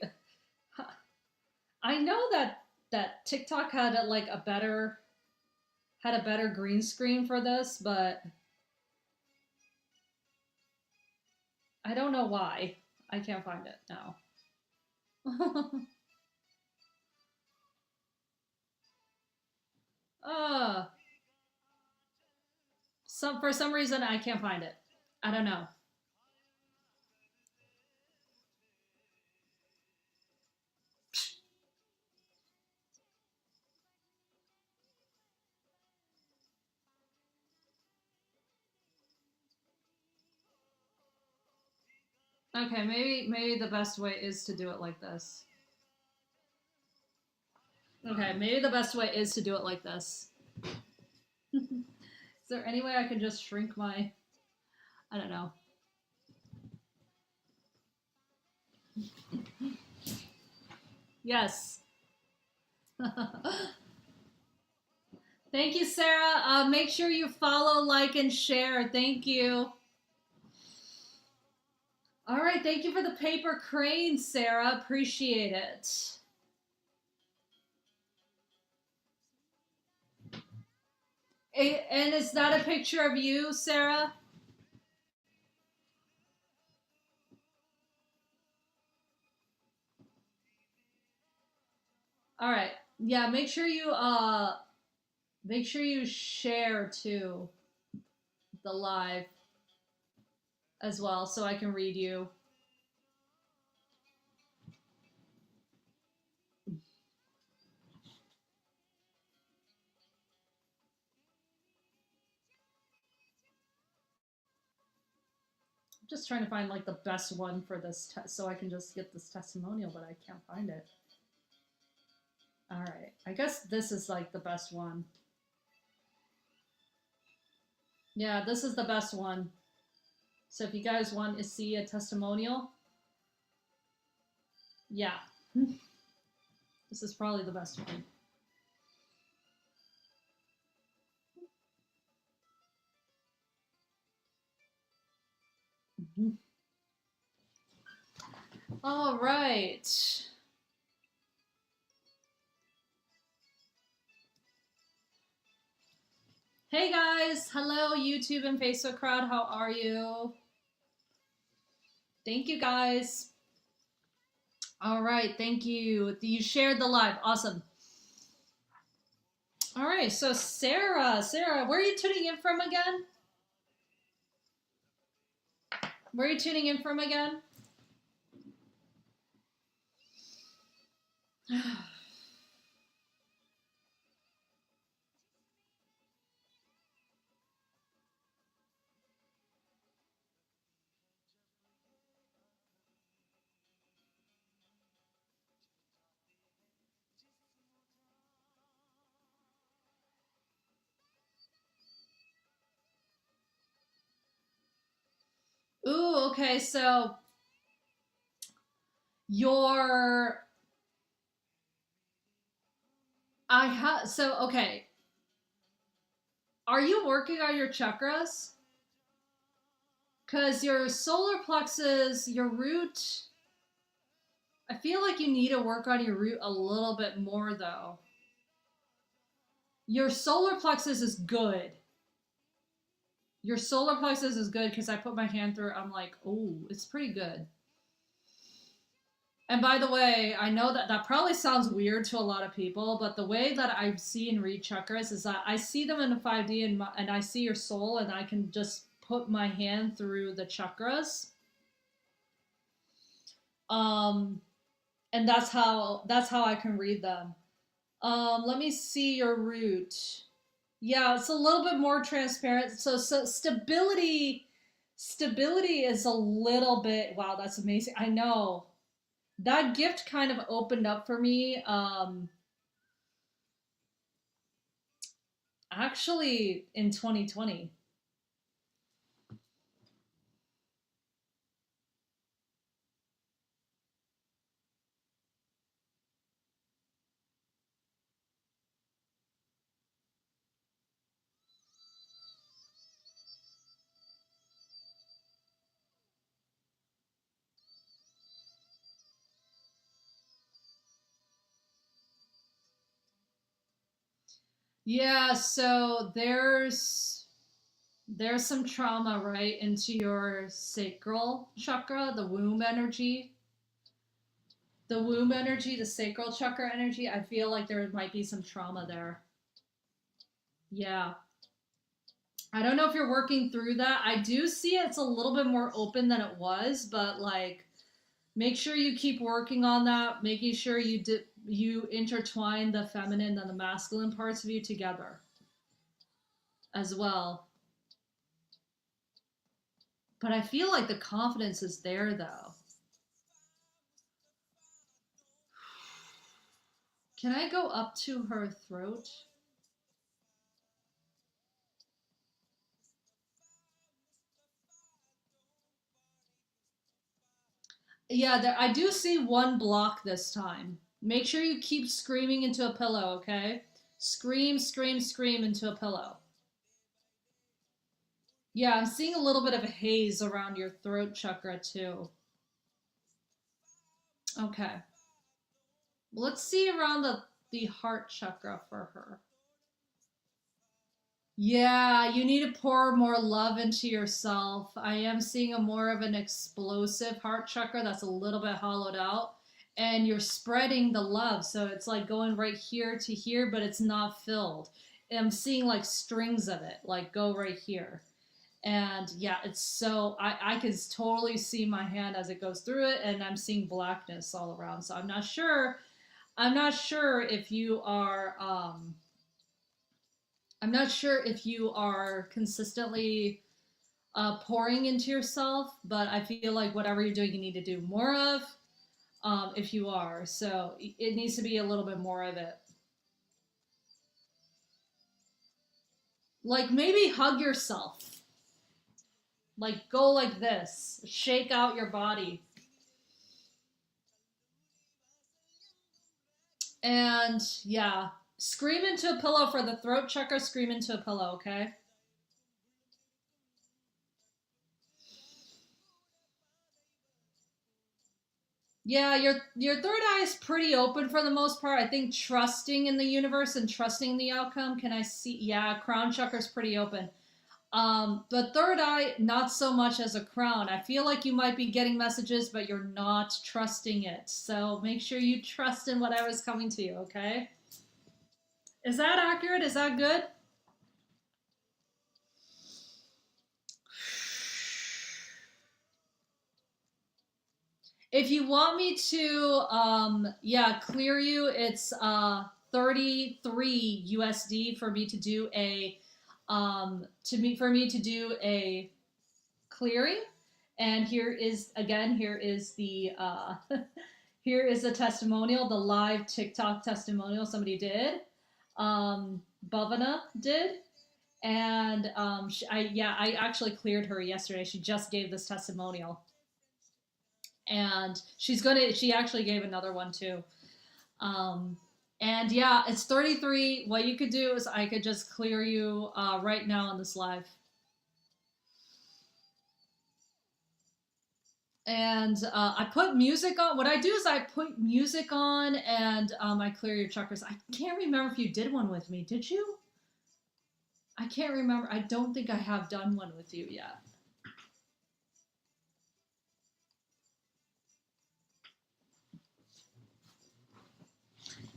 I know that TikTok had like a better green screen for this, but I don't know why. I can't find it now. uh, for some reason I can't find it. I don't know. Okay, maybe the best way is to do it like this. Okay, maybe the best way is to do it like this. Is there any way I can just shrink my? I don't know. Yes. Thank you, Sarah. Make sure you follow, like, and share. Thank you. All right, thank you for the paper crane, Sarah. Appreciate it. And is that a picture of you, Sarah? All right. Yeah, make sure you share to the live as well so I can read you. I'm just trying to find like the best one for this so I can just get this testimonial, but I can't find it. All right. I guess this is like the best one. Yeah, this is the best one. So if you guys want to see a testimonial, Yeah. This is probably the best one. All right. Hey guys, hello YouTube and Facebook crowd. How are you? Thank you guys. All right, thank you. You shared the live. Awesome. All right, so Sarah, where are you tuning in from again? Where are you tuning in from again? Ooh, okay, so your okay. Are you working on your chakras? Cuz your solar plexus, your root, I feel like you need to work on your root a little bit more though. Your solar plexus is good. Your solar plexus is good because I put my hand through it. I'm like, oh, it's pretty good. And by the way, I know that that probably sounds weird to a lot of people, but the way that I see and read chakras is that I see them in a 5D and I see your soul and I can just put my hand through the chakras. And that's how I can read them. Let me see your root. Yeah, it's a little bit more transparent. So stability is a little bit, wow, that's amazing. I know. That gift kind of opened up for me actually in 2020. Yeah, so there's some trauma right into your sacral chakra, the womb energy. The womb energy, the sacral chakra energy, I feel like there might be some trauma there. Yeah. I don't know if you're working through that. I do see it's a little bit more open than it was, but like make sure you keep working on that, making sure you intertwine the feminine and the masculine parts of you together as well. But I feel like the confidence is there though. Can I go up to her throat? Yeah, I do see one block this time. Make sure you keep screaming into a pillow, okay? Scream, scream, scream into a pillow. Yeah, I'm seeing a little bit of a haze around your throat chakra too. Okay. Let's see around the heart chakra for her. Yeah, you need to pour more love into yourself. I am seeing a more of an explosive heart chakra that's a little bit hollowed out. And you're spreading the love. So it's like going right here to here, but it's not filled. And I'm seeing like strings of it, like go right here. And yeah, it's so, I can totally see my hand as it goes through it. And I'm seeing blackness all around. So I'm not sure. I'm not sure if you are I'm not sure if you are consistently pouring into yourself, but I feel like whatever you're doing, you need to do more of if you are. So it needs to be a little bit more of it. Like maybe hug yourself. Like go like this, shake out your body. And yeah, scream into a pillow for the throat chakra. Scream into a pillow, okay? Yeah, your third eye is pretty open for the most part. I think trusting in the universe and trusting the outcome. Can I see? Yeah, crown chakra is pretty open. The third eye, not so much as a crown. I feel like you might be getting messages, but you're not trusting it. So make sure you trust in whatever's coming to you, okay? Is that accurate? Is that good? If you want me to, yeah, clear you, it's 33 USD for me to do a, for me to do a clearing. And here is again, here is the here is a testimonial, the live TikTok testimonial somebody did. Bhavana did, and I actually cleared her yesterday. She just gave this testimonial, and she actually gave another one too. Um, and yeah, it's 33. What you could do is I could just clear you right now on this live. And I put music on. What I do is I put music on, and I clear your chakras. I can't remember if you did one with me. Did you? I can't remember. I don't think I have done one with you yet.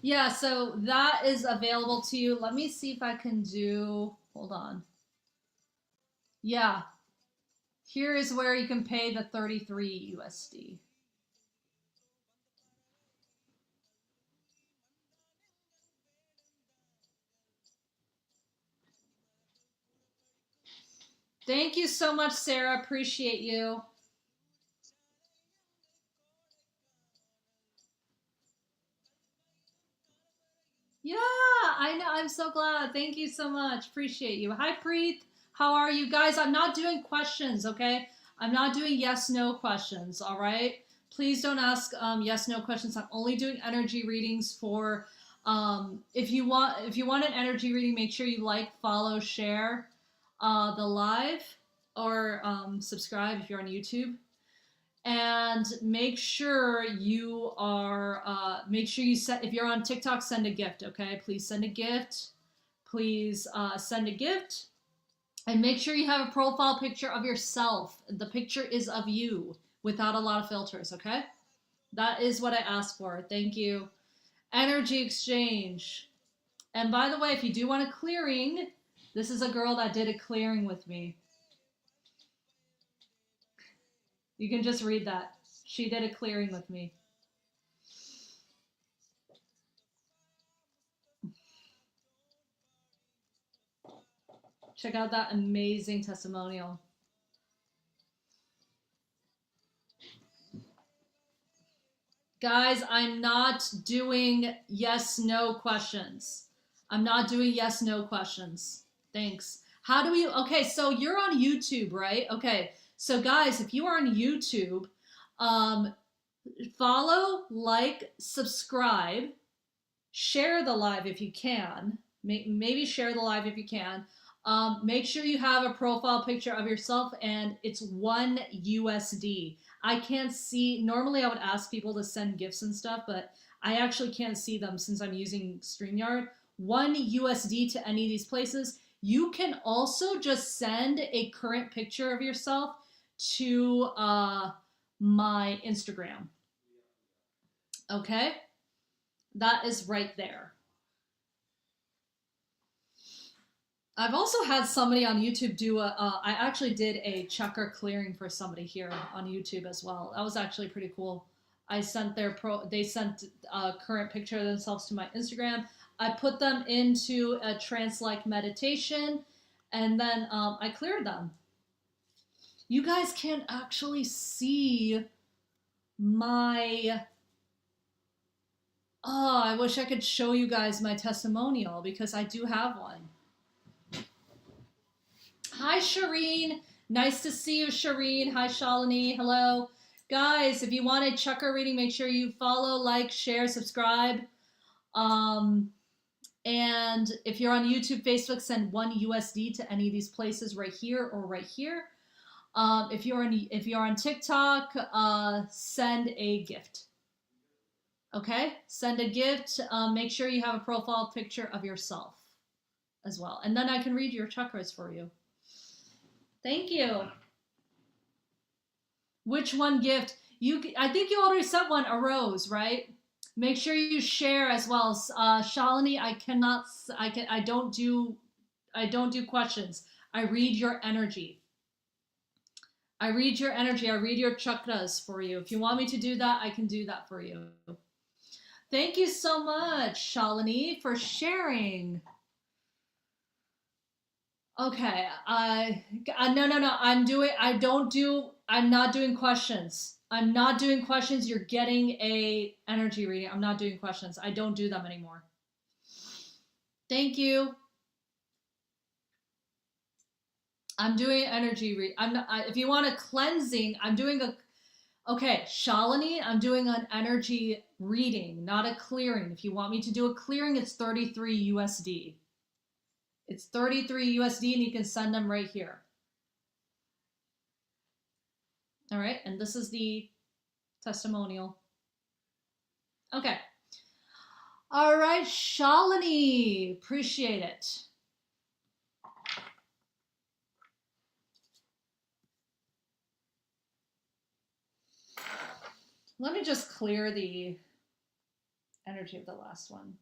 Yeah, so that is available to you. Let me see if I can do. Hold on. Yeah, here is where you can pay the 33 USD. Thank you so much, Sarah. Appreciate you. Yeah, I know. I'm so glad. Thank you so much. Appreciate you. Hi, Preet. How are you guys? I'm not doing questions, okay? I'm not doing yes no questions, all right? Please don't ask yes no questions. I'm only doing energy readings for if you want an energy reading, make sure you like, follow, share the live or subscribe if you're on YouTube, and make sure you are make sure you set, if you're on TikTok, send a gift, okay? Please send a gift. Please send a gift, and make sure you have a profile picture of yourself. The picture is of you without a lot of filters, okay? That is what I asked for. Thank you. Energy exchange. And by the way, if you do want a clearing, this is a girl that did a clearing with me. You can just read that. She did a clearing with me. Check out that amazing testimonial. Guys, I'm not doing yes, no questions. I'm not doing yes, no questions. Thanks. How do we, okay, so you're on YouTube, right? Okay, so guys, if you are on YouTube, um, follow, like, subscribe, share the live if you can. Maybe share the live if you can. Make sure you have a profile picture of yourself, and it's 1 USD. I can't see, normally I would ask people to send gifts and stuff, but I actually can't see them since I'm using StreamYard. 1 USD to any of these places. You can also just send a current picture of yourself to my Instagram. Okay? That is right there. I've also had somebody on YouTube do I actually did a chakra clearing for somebody here on YouTube as well. That was actually pretty cool. I sent they sent a current picture of themselves to my Instagram. I put them into a trance-like meditation, and then I cleared them. You guys can't actually see my, oh, I wish I could show you guys my testimonial because I do have one. Hi, Shireen. Nice to see you, Shireen. Hi, Shalini. Hello. Guys, if you want a chakra reading, make sure you follow, like, share, subscribe. And if you're on YouTube, Facebook, send $1 to any of these places right here or right here. If you're on TikTok, send a gift. Okay, send a gift. Make sure you have a profile picture of yourself as well, and then I can read your chakras for you. Thank you. Which one gift? I think you already sent one, a rose, right? Make sure you share as well. Shalini, I don't do questions. I read your energy. I read your energy. I read your chakras for you. If you want me to do that, I can do that for you. Thank you so much, Shalini, for sharing. Okay. No. I'm not doing questions. I'm not doing questions. You're getting a energy reading. I'm not doing questions. I don't do them anymore. Thank you. I'm doing energy read. If you want a cleansing, I'm doing a. Okay, Shalini, I'm doing an energy reading, not a clearing. If you want me to do a clearing, it's 33 USD. It's 33 USD, and you can send them right here. All right, and this is the testimonial. Okay. All right, Shalini, appreciate it. Let me just clear the energy of the last one.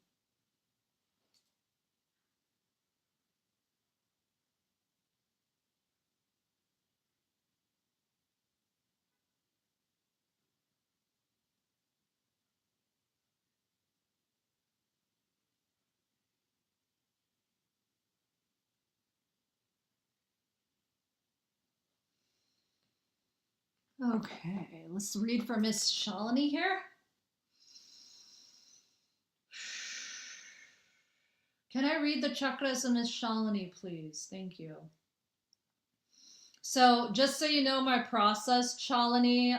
Okay, let's read for Miss Shalini here. Can I read the chakras of Miss Shalini, please? Thank you. So, just so you know my process, Shalini,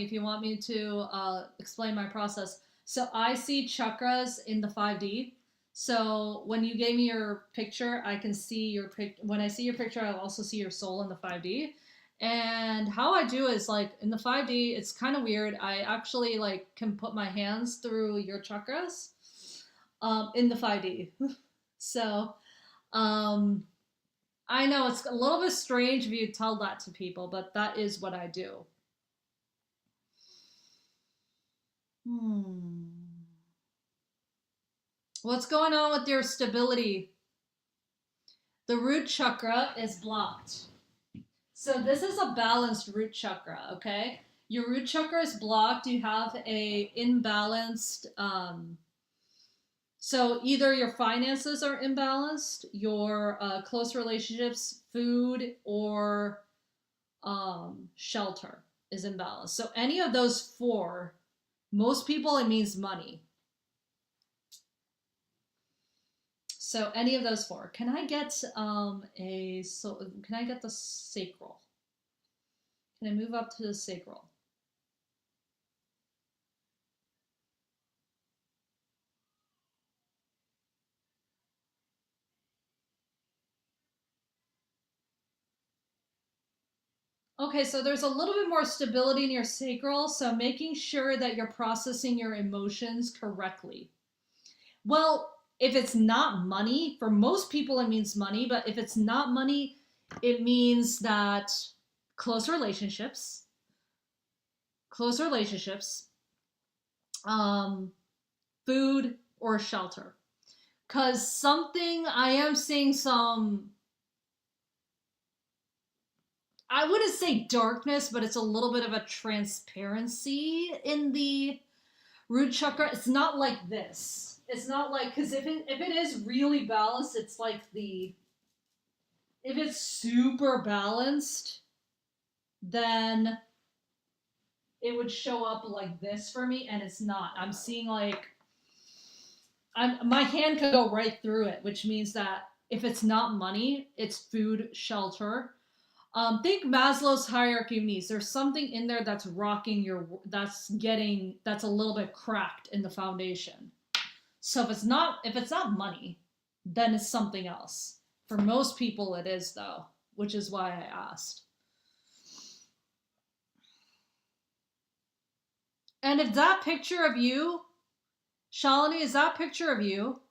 if you want me to explain my process. So, I see chakras in the 5D. So, when you gave me your picture, I can see your when I see your picture, I'll also see your soul in the 5D. And how I do is like in the 5D, it's kind of weird. I actually like can put my hands through your chakras in the 5D. So, I know it's a little bit strange if you tell that to people, but that is what I do. What's going on with your stability? The root chakra is blocked. So this is a balanced root chakra, okay? Your root chakra is blocked. You have a imbalanced so either your finances are imbalanced, your close relationships, food, or shelter is imbalanced. So any of those four, most people it means money. So any of those four. Can I get can I get the sacral? Can I move up to the sacral? Okay, so there's a little bit more stability in your sacral, so making sure that you're processing your emotions correctly. Well, if it's not money, for most people it means money, but if it's not money, it means that close relationships, food or shelter. Because something, I am seeing some, I wouldn't say darkness, but it's a little bit of a transparency in the root chakra. It's not like this. It's not like, because if it is really balanced, it's like if it's super balanced, then it would show up like this for me, and it's not. I'm seeing like, my hand could go right through it, which means that if it's not money, it's food, shelter. Think Maslow's hierarchy of needs. There's something in there that's rocking that's a little bit cracked in the foundation. So if it's not money, then it's something else. For most people it is though, which is why I asked. And if that picture of you, Shalini, is that picture of you?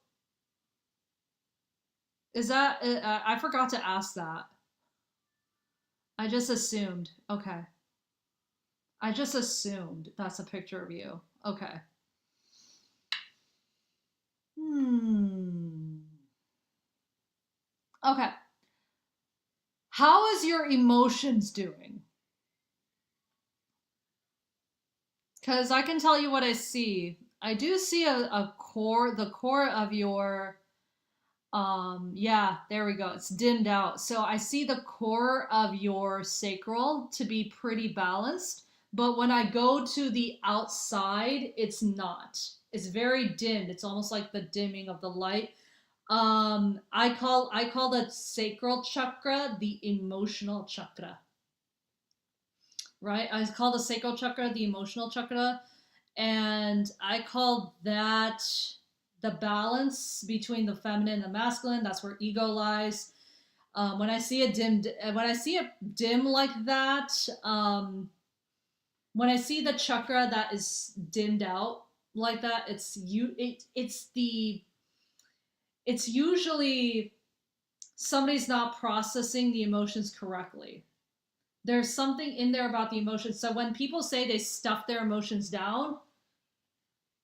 Is that I forgot to ask that. I just assumed. Okay. I just assumed that's a picture of you. Okay. Hmm. Okay. How is your emotions doing? Because I can tell you what I see. I do see a core, the core of your, yeah, there we go. It's dimmed out. So I see the core of your sacral to be pretty balanced. But when I go to the outside, it's not. It's very dimmed. It's almost like the dimming of the light. I call the sacral chakra the emotional chakra, right? I call the sacral chakra the emotional chakra, and I call that the balance between the feminine and the masculine. That's where ego lies. When I see it dim like that, when I see the chakra that is dimmed out like that, it's usually somebody's not processing the emotions correctly. There's something in there about the emotions. So when people say they stuff their emotions down,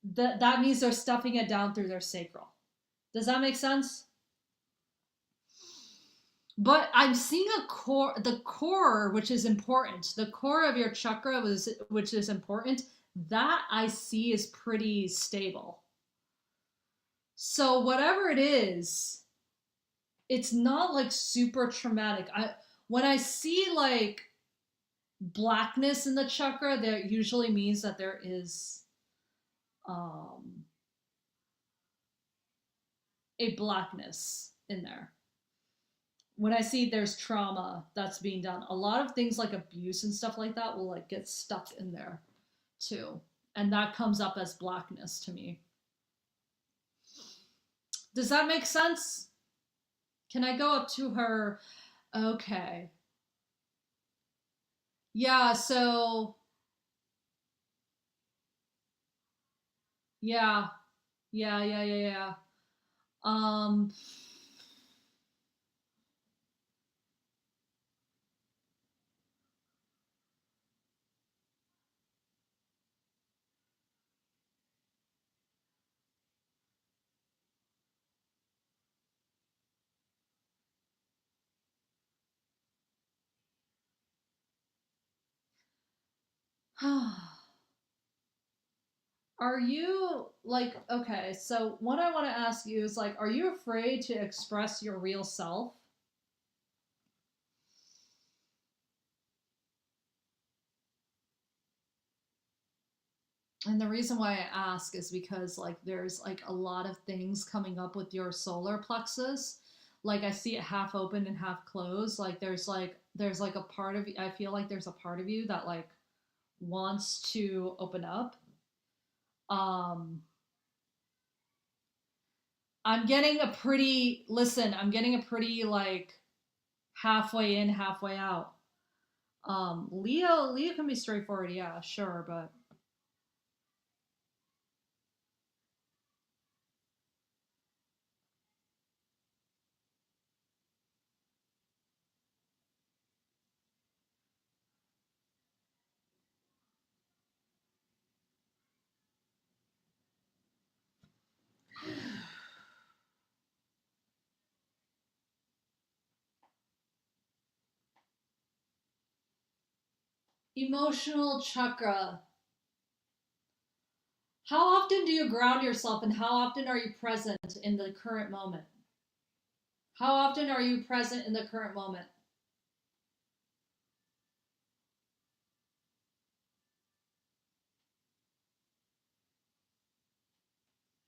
that means they're stuffing it down through their sacral. Does that make sense? But I'm seeing the core, which is important. The core of your chakra, which is important, that I see is pretty stable. So whatever it is, it's not like super traumatic. When I see like blackness in the chakra, that usually means that there is um, a blackness in there. When I see there's trauma that's being done, a lot of things like abuse and stuff like that will like get stuck in there too. And that comes up as blackness to me. Does that make sense? Can I go up to her? Okay. Yeah, so yeah. Yeah. Um are you like okay, so what I want to ask you is like, are you afraid to express your real self? And the reason why I ask is because like there's like a lot of things coming up with your solar plexus. Like I see it half open and half closed. Like there's like a part of I feel like there's a part of you that like wants to open up. Um I'm getting a pretty like halfway in, halfway out. Leo can be straightforward, yeah, sure, but emotional chakra. How often do you ground yourself and how often are you present in the current moment? How often are you present in the current moment?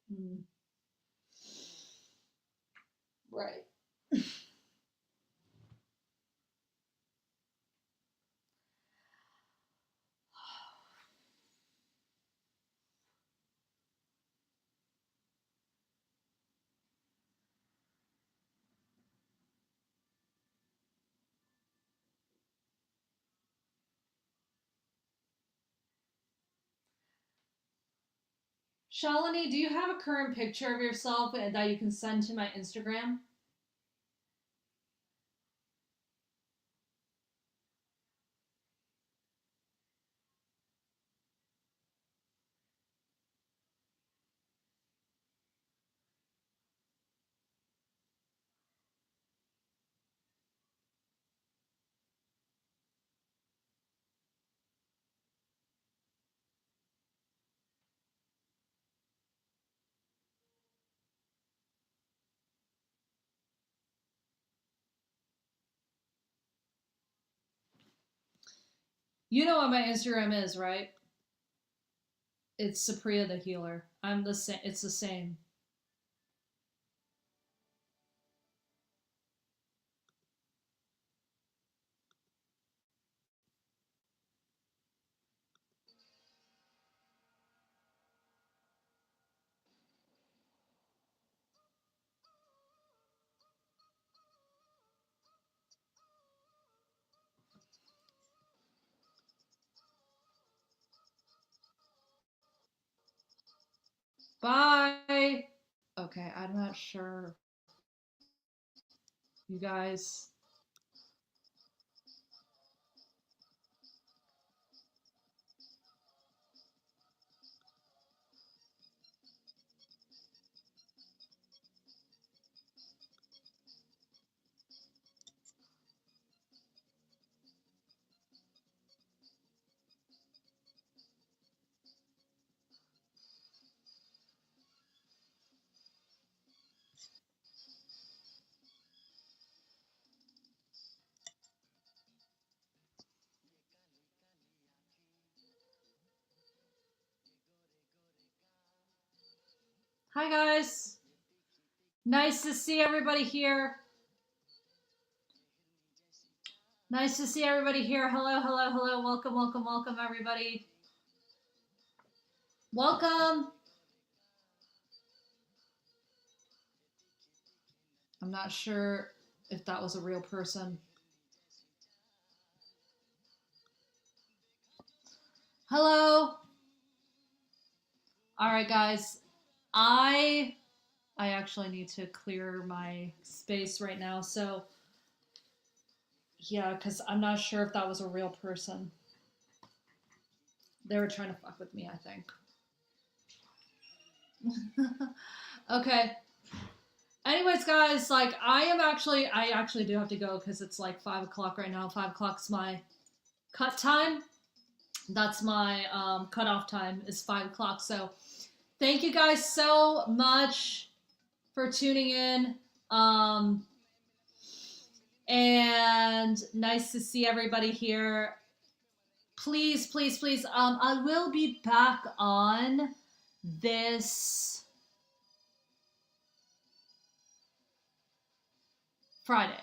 Hmm. Right. Shalini, do you have a current picture of yourself that you can send to my Instagram? You know what my Instagram is, right? It's Supriya the Healer. I'm the same. It's the same. Bye. Okay, I'm not sure. You guys. Hi, guys. Nice to see everybody here. Nice to see everybody here. Hello, hello, hello. Welcome, welcome, welcome, everybody. Welcome. I'm not sure if that was a real person. Hello. All right, guys. I actually need to clear my space right now. So, yeah, cuz I'm not sure if that was a real person. They were trying to fuck with me, I think. Okay. Anyways, guys, like I actually do have to go because it's like 5 o'clock right now. 5 o'clock's my cut time. That's my cutoff time is 5 o'clock. So thank you guys so much for tuning in. And nice to see everybody here. Please, please, please. I will be back on this Friday.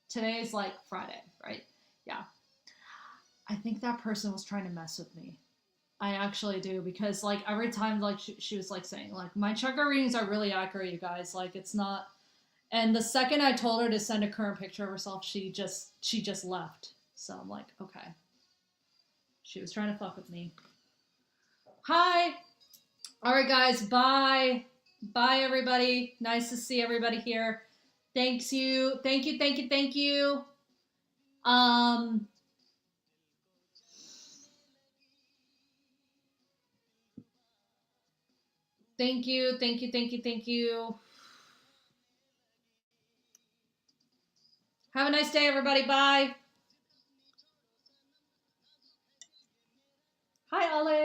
Today is like Friday, right? Yeah. I think that person was trying to mess with me. I actually do because like every time like she was like saying like my chakra readings are really accurate, you guys. Like it's not. And the second I told her to send a current picture of herself, she just left. So I'm like, okay. She was trying to fuck with me. Hi. All right, guys. Bye. Bye, everybody. Nice to see everybody here. Thanks you. Thank you. Thank you. Thank you. Um. Thank you. Thank you. Thank you. Thank you. Have a nice day, everybody. Bye. Hi, Ale.